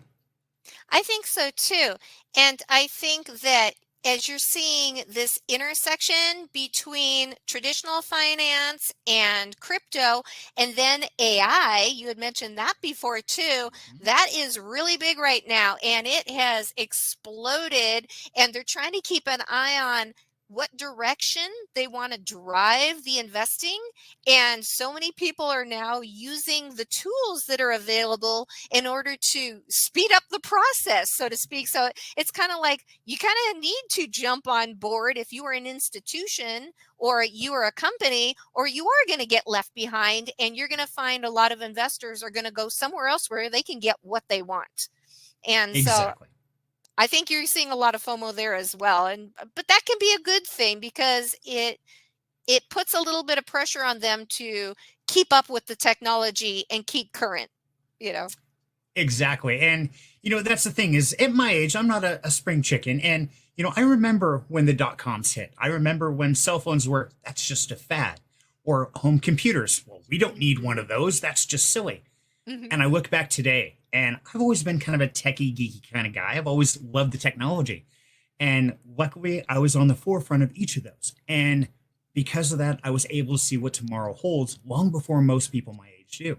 Speaker 1: I think so too. And I think that as you're seeing this intersection between traditional finance and crypto, and then AI, you had mentioned that before too, that is really big right now, and it has exploded, and they're trying to keep an eye on what direction they want to drive the investing. And so many people are now using the tools that are available in order to speed up the process, so to speak. So it's kind of like you kind of need to jump on board if you are an institution or you are a company, or you are going to get left behind, and you're going to find a lot of investors are going to go somewhere else where they can get what they want. And
Speaker 3: Exactly.
Speaker 1: So I think you're seeing a lot of FOMO there as well. But that can be a good thing, because it puts a little bit of pressure on them to keep up with the technology and keep current,
Speaker 3: Exactly. And, that's the thing is, at my age, I'm not a spring chicken. And, I remember when the dot-coms hit. I remember when cell phones were, that's just a fad. Or home computers. Well, we don't need one of those. That's just silly. Mm-hmm. And I look back today, and I've always been kind of a techie, geeky kind of guy. I've always loved the technology. And luckily, I was on the forefront of each of those. And because of that, I was able to see what tomorrow holds long before most people my age do.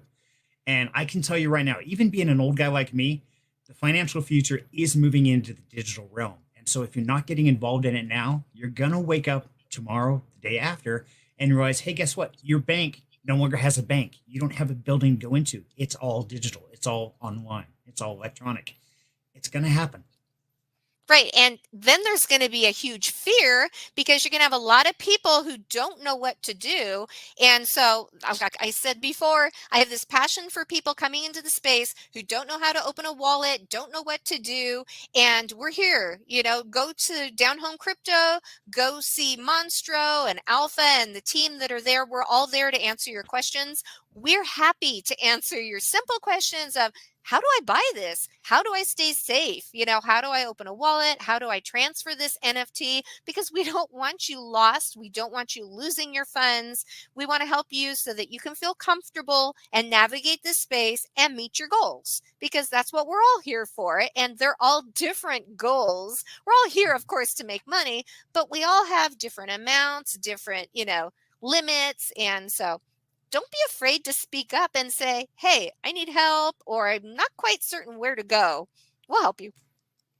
Speaker 3: And I can tell you right now, even being an old guy like me, the financial future is moving into the digital realm. And so if you're not getting involved in it now, you're going to wake up tomorrow, the day after, and realize, hey, guess what? Your bank no longer has a bank. You don't have a building to go into. It's all digital. It's all online. It's all electronic. It's going to happen.
Speaker 1: Right. And then there's going to be a huge fear, because you're going to have a lot of people who don't know what to do. And so, like I said before, I have this passion for people coming into the space who don't know how to open a wallet, don't know what to do. And we're here, go to Down Home Crypto, go see Monstro and Alpha and the team that are there. We're all there to answer your questions. We're happy to answer your simple questions of, how do I buy this? How do I stay safe? How do I open a wallet? How do I transfer this NFT? Because we don't want you lost. We don't want you losing your funds. We want to help you so that you can feel comfortable and navigate this space and meet your goals, because that's what we're all here for. And they're all different goals. We're all here, of course, to make money, but we all have different amounts, different, limits. And so don't be afraid to speak up and say, hey, I need help, or I'm not quite certain where to go. We'll help you.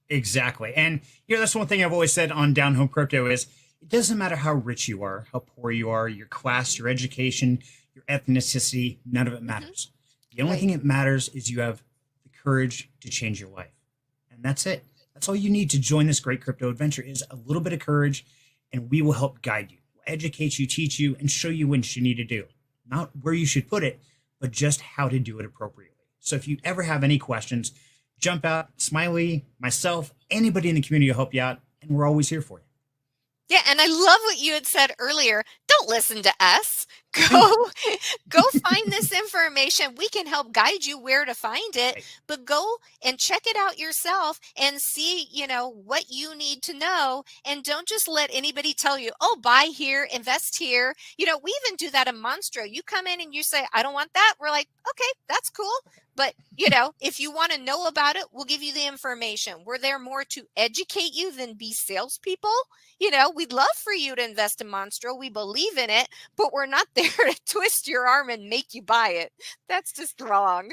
Speaker 3: Exactly. And that's one thing I've always said on Down Home Crypto is, it doesn't matter how rich you are, how poor you are, your class, your education, your ethnicity, none of it matters. Mm-hmm. The only thing that matters is you have the courage to change your life. And that's it. That's all you need to join this great crypto adventure, is a little bit of courage, and we will help guide you, educate you, teach you, and show you what you need to do. Not where you should put it, but just how to do it appropriately. So if you ever have any questions, jump out. Smiley, myself, anybody in the community will help you out, and we're always here for you.
Speaker 1: Yeah, and I love what you had said earlier. Don't listen to us. Go find this information. We can help guide you where to find it, but go and check it out yourself and see, what you need to know. And don't just let anybody tell you, oh, buy here, invest here. We even do that in Monstro. You come in and you say, I don't want that. We're like, okay, that's cool. But, if you want to know about it, we'll give you the information. We're there more to educate you than be salespeople. We'd love for you to invest in Monstro. We believe in it, but we're not there to twist your arm and make you buy it. That's just wrong.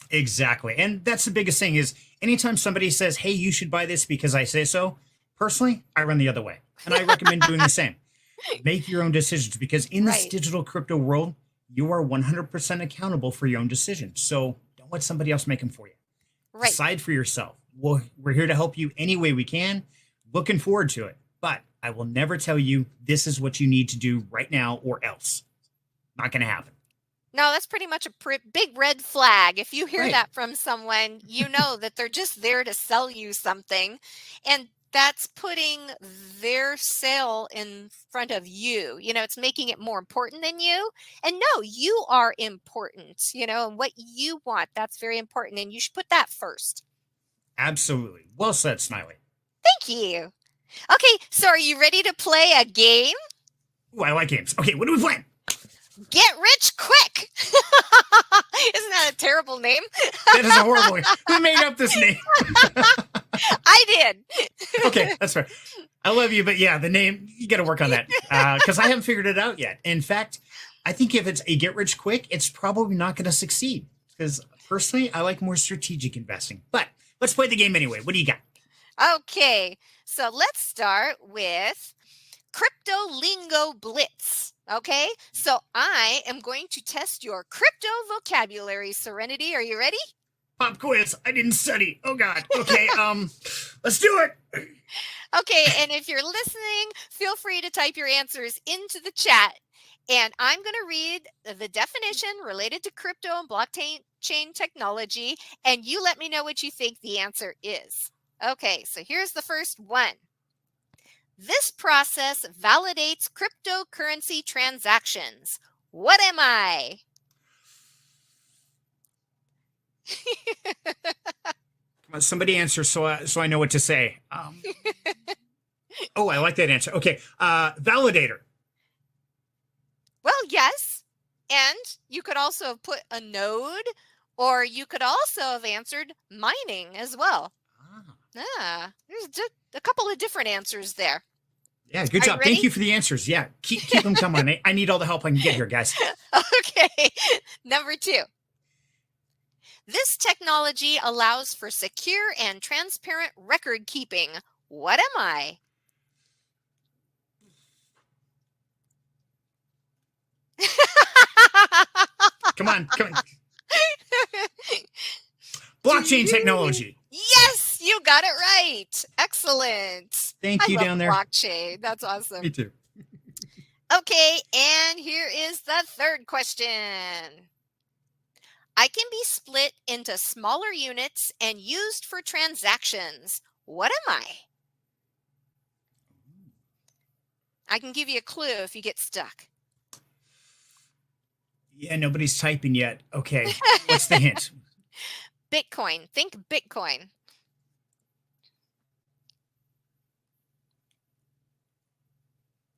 Speaker 3: Exactly. And that's the biggest thing is, anytime somebody says, hey, you should buy this because I say so, personally, I run the other way. And I recommend doing the same. Make your own decisions, because in this digital crypto world, you are 100% accountable for your own decisions. So don't let somebody else make them for you.
Speaker 1: Right.
Speaker 3: Decide for yourself. We're here to help you any way we can. Looking forward to it. But I will never tell you this is what you need to do right now or else. Not going to happen.
Speaker 1: No, that's pretty much a big red flag. If you hear
Speaker 3: Right.
Speaker 1: that from someone, you know that they're just there to sell you something. And that's putting their sale in front of you. You know, it's making it more important than you. And no, you are important, you know, and what you want, that's very important. And you should put that first.
Speaker 3: Absolutely. Well said, Smiley.
Speaker 1: Thank you. Okay, so are you ready to play a game?
Speaker 3: Ooh, I like games. Okay, what are we playing?
Speaker 1: Get rich quick. Isn't that a terrible name?
Speaker 3: That is a horrible name. Who made up this name?
Speaker 1: I did.
Speaker 3: Okay, that's fair. I love you, but yeah, the name, you got to work on that because I haven't figured it out yet. In fact, I think if it's a get rich quick, it's probably not going to succeed because personally, I like more strategic investing. But let's play the game anyway. What do you got?
Speaker 1: Okay, so let's start with Crypto Lingo Blitz. Okay, so I am going to test your crypto vocabulary, Serenity. Are you ready?
Speaker 3: Pop quiz. I didn't study. Oh God. Okay. Let's do it.
Speaker 1: Okay, and if you're listening, feel free to type your answers into the chat. And I'm going to read the definition related to crypto and blockchain technology, and you let me know what you think the answer is. Okay, so here's the first one. This process validates cryptocurrency transactions. What am I?
Speaker 3: Come on, somebody answer so I know what to say. Oh, I like that answer. Okay, validator.
Speaker 1: Well, yes. And you could also have put a node, or you could also have answered mining as well. There's a couple of different answers there.
Speaker 3: Yeah, good job. Thank you for the answers. Yeah, keep them coming. I need all the help I can get here, guys.
Speaker 1: Okay, number 2. This technology allows for secure and transparent record keeping. What am I?
Speaker 3: Come on. Blockchain technology.
Speaker 1: Yes, you got it right. Excellent.
Speaker 3: Thank you down there.
Speaker 1: Blockchain. That's awesome.
Speaker 3: Me too.
Speaker 1: Okay, and here is the third question. I can be split into smaller units and used for transactions. What am I? I can give you a clue if you get stuck.
Speaker 3: Yeah, nobody's typing yet. Okay, what's the hint?
Speaker 1: Bitcoin. Think Bitcoin.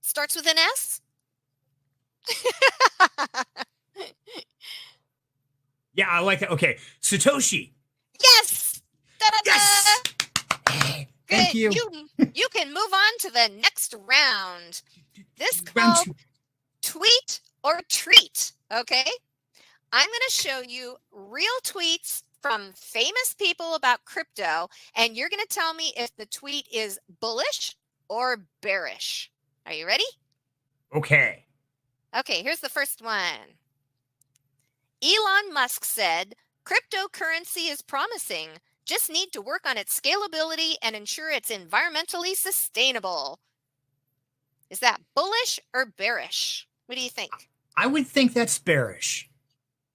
Speaker 1: Starts with an S?
Speaker 3: Yeah, I like that. Okay, Satoshi.
Speaker 1: Yes! Da-da-da!
Speaker 3: Yes! Thank you.
Speaker 1: You can move on to the next round. This called Tweet or Treat, okay? I'm going to show you real tweets from famous people about crypto, and you're going to tell me if the tweet is bullish or bearish. Are you ready?
Speaker 3: Okay.
Speaker 1: Okay, here's the first one. Elon Musk said, cryptocurrency is promising. Just need to work on its scalability and ensure it's environmentally sustainable. Is that bullish or bearish? What do you think?
Speaker 3: I would think that's bearish.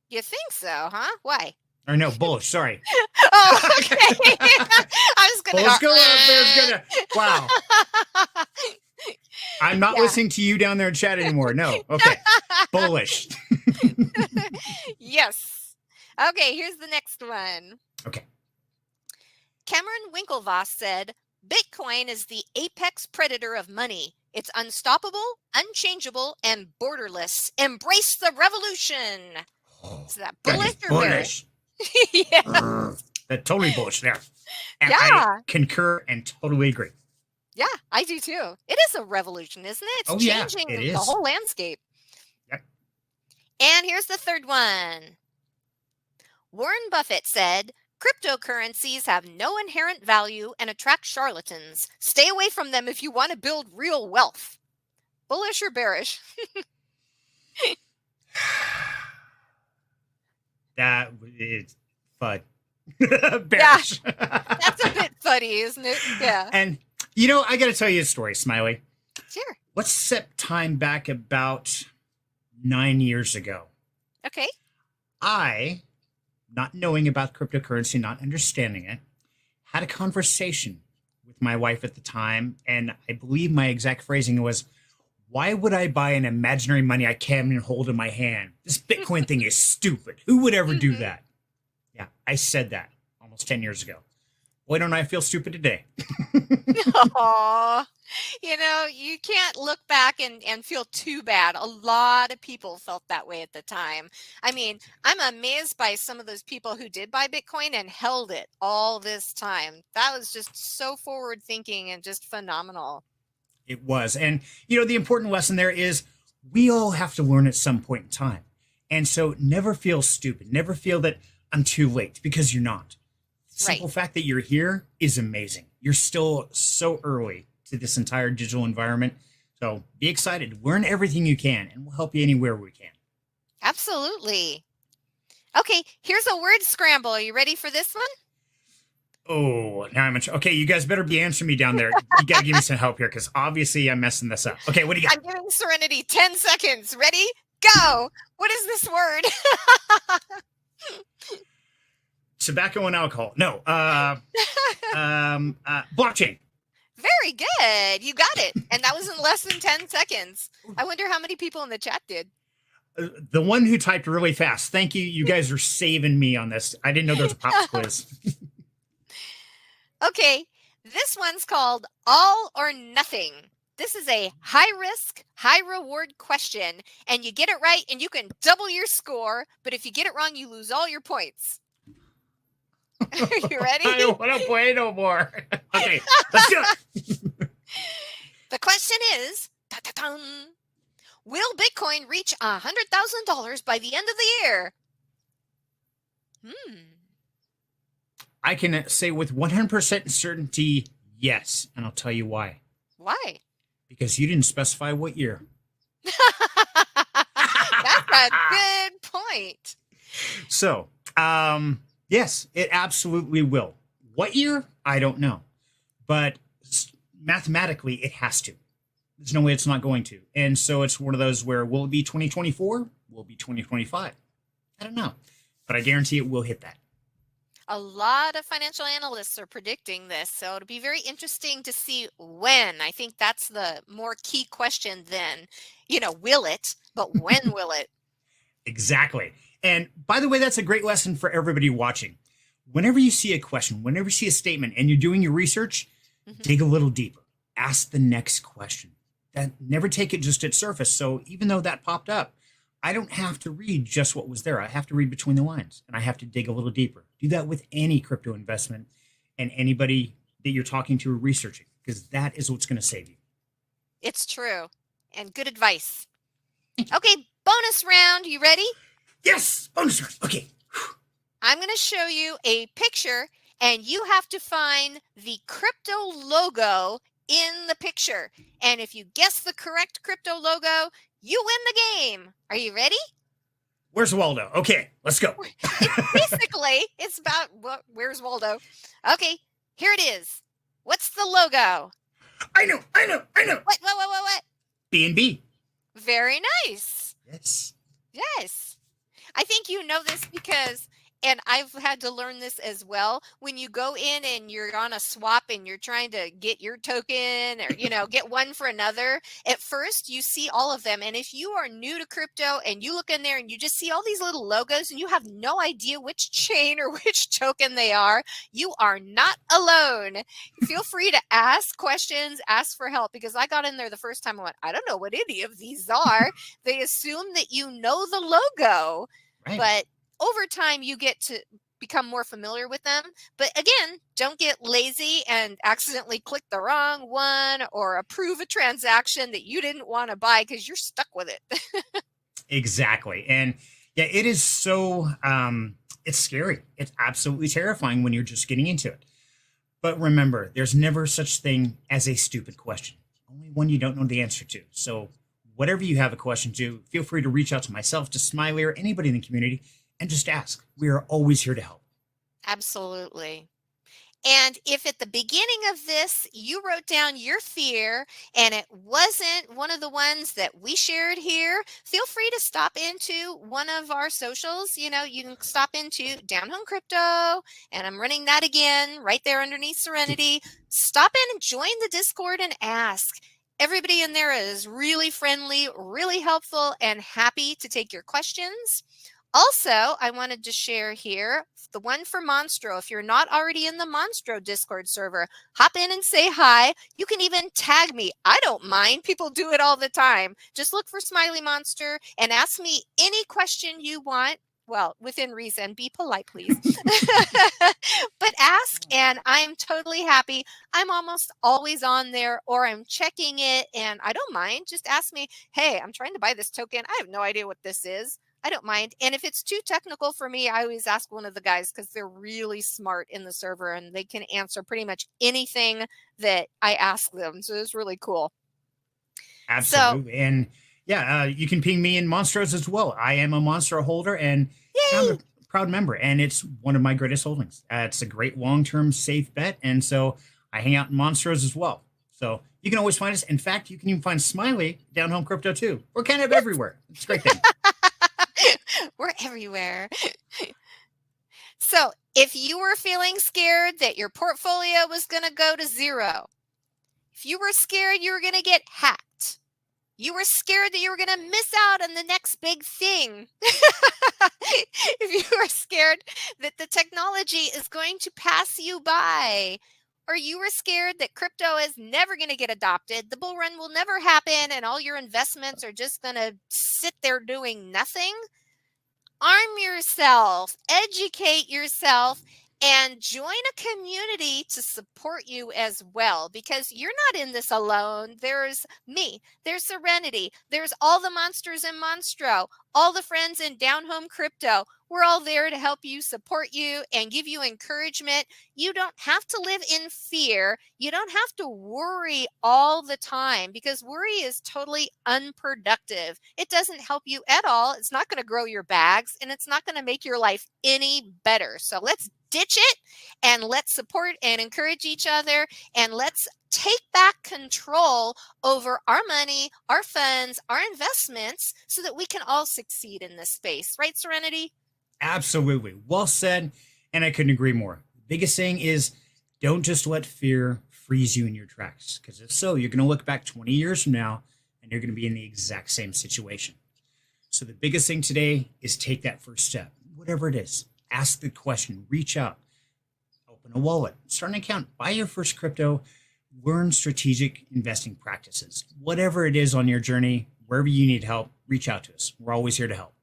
Speaker 1: You think so, huh? Why?
Speaker 3: Or no, bullish. Sorry.
Speaker 1: Oh, okay. I was going to
Speaker 3: Let's go up there. Wow. I'm not listening to you down there in chat anymore. No. Okay. Bullish.
Speaker 1: Yes. Okay, here's the next one.
Speaker 3: Okay.
Speaker 1: Cameron Winklevoss said, Bitcoin is the apex predator of money. It's unstoppable, unchangeable, and borderless. Embrace the revolution. Is that bullish or bearish? Yeah.
Speaker 3: That's totally bullish there. And
Speaker 1: Yeah.
Speaker 3: I concur and totally agree.
Speaker 1: Yeah, I do too. It is a revolution, isn't it? It's changing
Speaker 3: it is.
Speaker 1: the whole landscape.
Speaker 3: Yep.
Speaker 1: And here's the third one. Warren Buffett said, cryptocurrencies have no inherent value and attract charlatans. Stay away from them if you want to build real wealth. Bullish or bearish?
Speaker 3: That is FUD.
Speaker 1: Yeah,
Speaker 3: Bearish.
Speaker 1: that's a bit funny, isn't it? Yeah.
Speaker 3: And, you know, I got to tell you a story, Smiley.
Speaker 1: Sure.
Speaker 3: Let's set time back about 9 years ago.
Speaker 1: Okay.
Speaker 3: I, not knowing about cryptocurrency, not understanding it, had a conversation with my wife at the time. And I believe my exact phrasing was, why would I buy an imaginary money I can't even hold in my hand? This Bitcoin thing is stupid. Who would ever do that? Yeah, I said that almost 10 years ago. Why don't I feel stupid today?
Speaker 1: Aw. You know, you can't look back and feel too bad. A lot of people felt that way at the time. I mean, I'm amazed by some of those people who did buy Bitcoin and held it all this time. That was just so forward thinking and just phenomenal.
Speaker 3: It was. And, you know, the important lesson there is we all have to learn at some point in time. And so never feel stupid. Never feel that I'm too late, because you're not. The simple fact that you're here is amazing. You're still so early to this entire digital environment. So be excited. Learn everything you can, and we'll help you anywhere we can.
Speaker 1: Absolutely. Okay, here's a word scramble. Are you ready for this one?
Speaker 3: Oh, now I'm okay. You guys better be answering me down there. You got to give me some help here, because obviously I'm messing this up. Okay, what do you got?
Speaker 1: I'm giving Serenity 10 seconds. Ready? Go. What is this word?
Speaker 3: Tobacco and alcohol. No. Blockchain.
Speaker 1: Very good. You got it. And that was in less than 10 seconds. I wonder how many people in the chat did.
Speaker 3: The one who typed really fast. Thank you. You guys are saving me on this. I didn't know there was a pops quiz.
Speaker 1: Okay, this one's called All or Nothing. This is a high risk, high reward question, and you get it right and you can double your score, but if you get it wrong, you lose all your points. Are you ready?
Speaker 3: I don't want to play no more. Okay, let's do it.
Speaker 1: The question is, will Bitcoin reach $100,000 by the end of the year?
Speaker 3: I can say with 100% certainty, yes. And I'll tell you why.
Speaker 1: Why?
Speaker 3: Because you didn't specify what year.
Speaker 1: That's a good point.
Speaker 3: So, yes, it absolutely will. What year? I don't know. But mathematically, it has to. There's no way it's not going to. And so it's one of those where, will it be 2024? Will it be 2025? I don't know. But I guarantee it will hit that.
Speaker 1: A lot of financial analysts are predicting this, so it'll be very interesting to see when. I think that's the more key question than, will it, but when will it?
Speaker 3: Exactly. And by the way, that's a great lesson for everybody watching. Whenever you see a question, whenever you see a statement and you're doing your research, dig a little deeper. Ask the next question. Never take it just at surface. So even though that popped up, I don't have to read just what was there. I have to read between the lines, and I have to dig a little deeper. Do that with any crypto investment and anybody that you're talking to or researching, because that is what's going to save you.
Speaker 1: It's true. And good advice. Okay, bonus round. You ready?
Speaker 3: Yes, bonus round. Okay.
Speaker 1: I'm going to show you a picture, and you have to find the crypto logo in the picture. And if you guess the correct crypto logo, you win the game. Are you ready?
Speaker 3: Where's Waldo? Okay, let's go.
Speaker 1: Basically, it's about where's Waldo? Okay, here it is. What's the logo?
Speaker 3: I know.
Speaker 1: What?
Speaker 3: B&B.
Speaker 1: Very nice. Yes. I think you know this because, and I've had to learn this as well, when you go in and you're on a swap and you're trying to get your token or, get one for another, at first you see all of them. And if you are new to crypto and you look in there and you just see all these little logos and you have no idea which chain or which token they are, you are not alone. Feel free to ask questions, ask for help, because I got in there the first time. I went, I don't know what any of these are. They assume that you know the logo, right. But over time, you get to become more familiar with them. But again, don't get lazy and accidentally click the wrong one or approve a transaction that you didn't want to buy because you're stuck with it.
Speaker 3: Exactly. And yeah, it is so, it's scary. It's absolutely terrifying when you're just getting into it. But remember, there's never such thing as a stupid question. Only one you don't know the answer to. So whatever you have a question to, feel free to reach out to myself, to Smiley, or anybody in the community, and just ask. We are always here to help.
Speaker 1: Absolutely. And if at the beginning of this you wrote down your fear and it wasn't one of the ones that we shared here, feel free to stop into one of our socials. You can stop into Down Home Crypto, and I'm running that again right there underneath Serenity. Stop in and join the Discord and ask. Everybody in there is really friendly, really helpful, and happy to take your questions. Also, I wanted to share here the one for Monstro. If you're not already in the Monstro Discord server, hop in and say hi. You can even tag me. I don't mind. People do it all the time. Just look for Smiley Monster and ask me any question you want. Well, within reason. Be polite, please. But ask, and I'm totally happy. I'm almost always on there, or I'm checking it, and I don't mind. Just ask me, hey, I'm trying to buy this token. I have no idea what this is. I don't mind. And if it's too technical for me, I always ask one of the guys because they're really smart in the server and they can answer pretty much anything that I ask them. So it's really cool.
Speaker 3: Absolutely. And yeah, you can ping me in Monstros as well. I am a Monstro holder and I'm a proud member, and it's one of my greatest holdings. It's a great long-term safe bet. And so I hang out in Monstros as well. So you can always find us. In fact, you can even find Smiley Down Home Crypto too. We're kind of everywhere. It's a great thing.
Speaker 1: We're everywhere. So if you were feeling scared that your portfolio was going to go to zero, if you were scared you were going to get hacked, you were scared that you were going to miss out on the next big thing, if you were scared that the technology is going to pass you by, or you were scared that crypto is never going to get adopted, the bull run will never happen, and all your investments are just going to sit there doing nothing, arm yourself, educate yourself, and join a community to support you as well, because you're not in this alone. There's me, there's Serenity, there's all the monsters in Monstro, all the friends in Down Home Crypto. We're all there to help you, support you, and give you encouragement. You don't have to live in fear. You don't have to worry all the time, because worry is totally unproductive. It doesn't help you at all. It's not going to grow your bags, and it's not going to make your life any better. So let's ditch it, and let's support and encourage each other, and let's take back control over our money, our funds, our investments, so that we can all succeed in this space. Right, Serenity?
Speaker 3: Absolutely. Well said. And I couldn't agree more. The biggest thing is don't just let fear freeze you in your tracks, because if so, you're going to look back 20 years from now and you're going to be in the exact same situation. So the biggest thing today is take that first step, whatever it is. Ask the question, reach out, open a wallet, start an account, buy your first crypto, learn strategic investing practices. Whatever it is on your journey, wherever you need help, reach out to us. We're always here to help.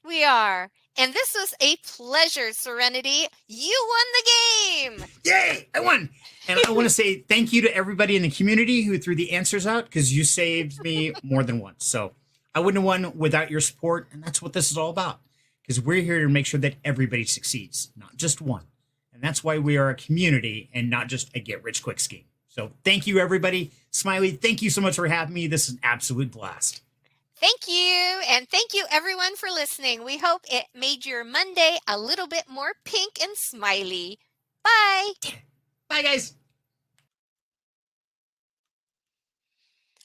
Speaker 1: We are. And this was a pleasure, Serenity. You won the game.
Speaker 3: Yay, I won. And I want to say thank you to everybody in the community who threw the answers out, because you saved me more than once. So I wouldn't have won without your support. And that's what this is all about, because we're here to make sure that everybody succeeds, not just one. And that's why we are a community and not just a get-rich-quick scheme. So thank you, everybody. Smiley, thank you so much for having me. This is an absolute blast.
Speaker 1: Thank you. And thank you, everyone, for listening. We hope it made your Monday a little bit more pink and smiley. Bye.
Speaker 3: Bye, guys.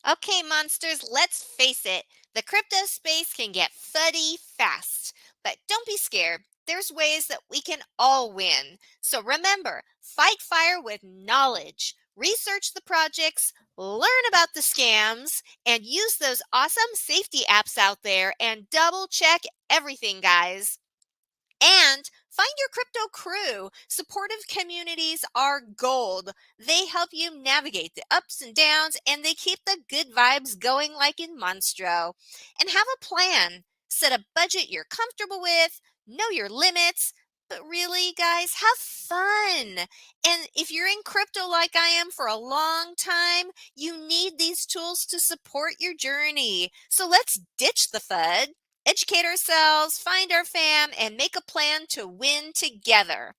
Speaker 1: Okay, monsters, let's face it. The crypto space can get fuddy fast. But don't be scared. There's ways that we can all win. So remember, fight fire with knowledge. Research the projects, learn about the scams, and use those awesome safety apps out there, and double check everything, guys. And find your crypto crew. Supportive communities are gold. They help you navigate the ups and downs, and they keep the good vibes going, like in Monstro. And have a plan. Set a budget you're comfortable with. Know your limits. But really, guys, have fun. And if you're in crypto like I am for a long time, you need these tools to support your journey. So let's ditch the FUD, educate ourselves, find our fam, and make a plan to win together.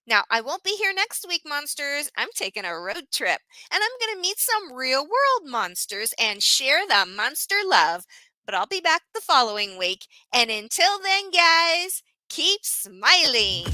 Speaker 1: Now, I won't be here next week, monsters. I'm taking a road trip, and I'm going to meet some real-world monsters and share the monster love. But I'll be back the following week. And until then, guys, keep smiling.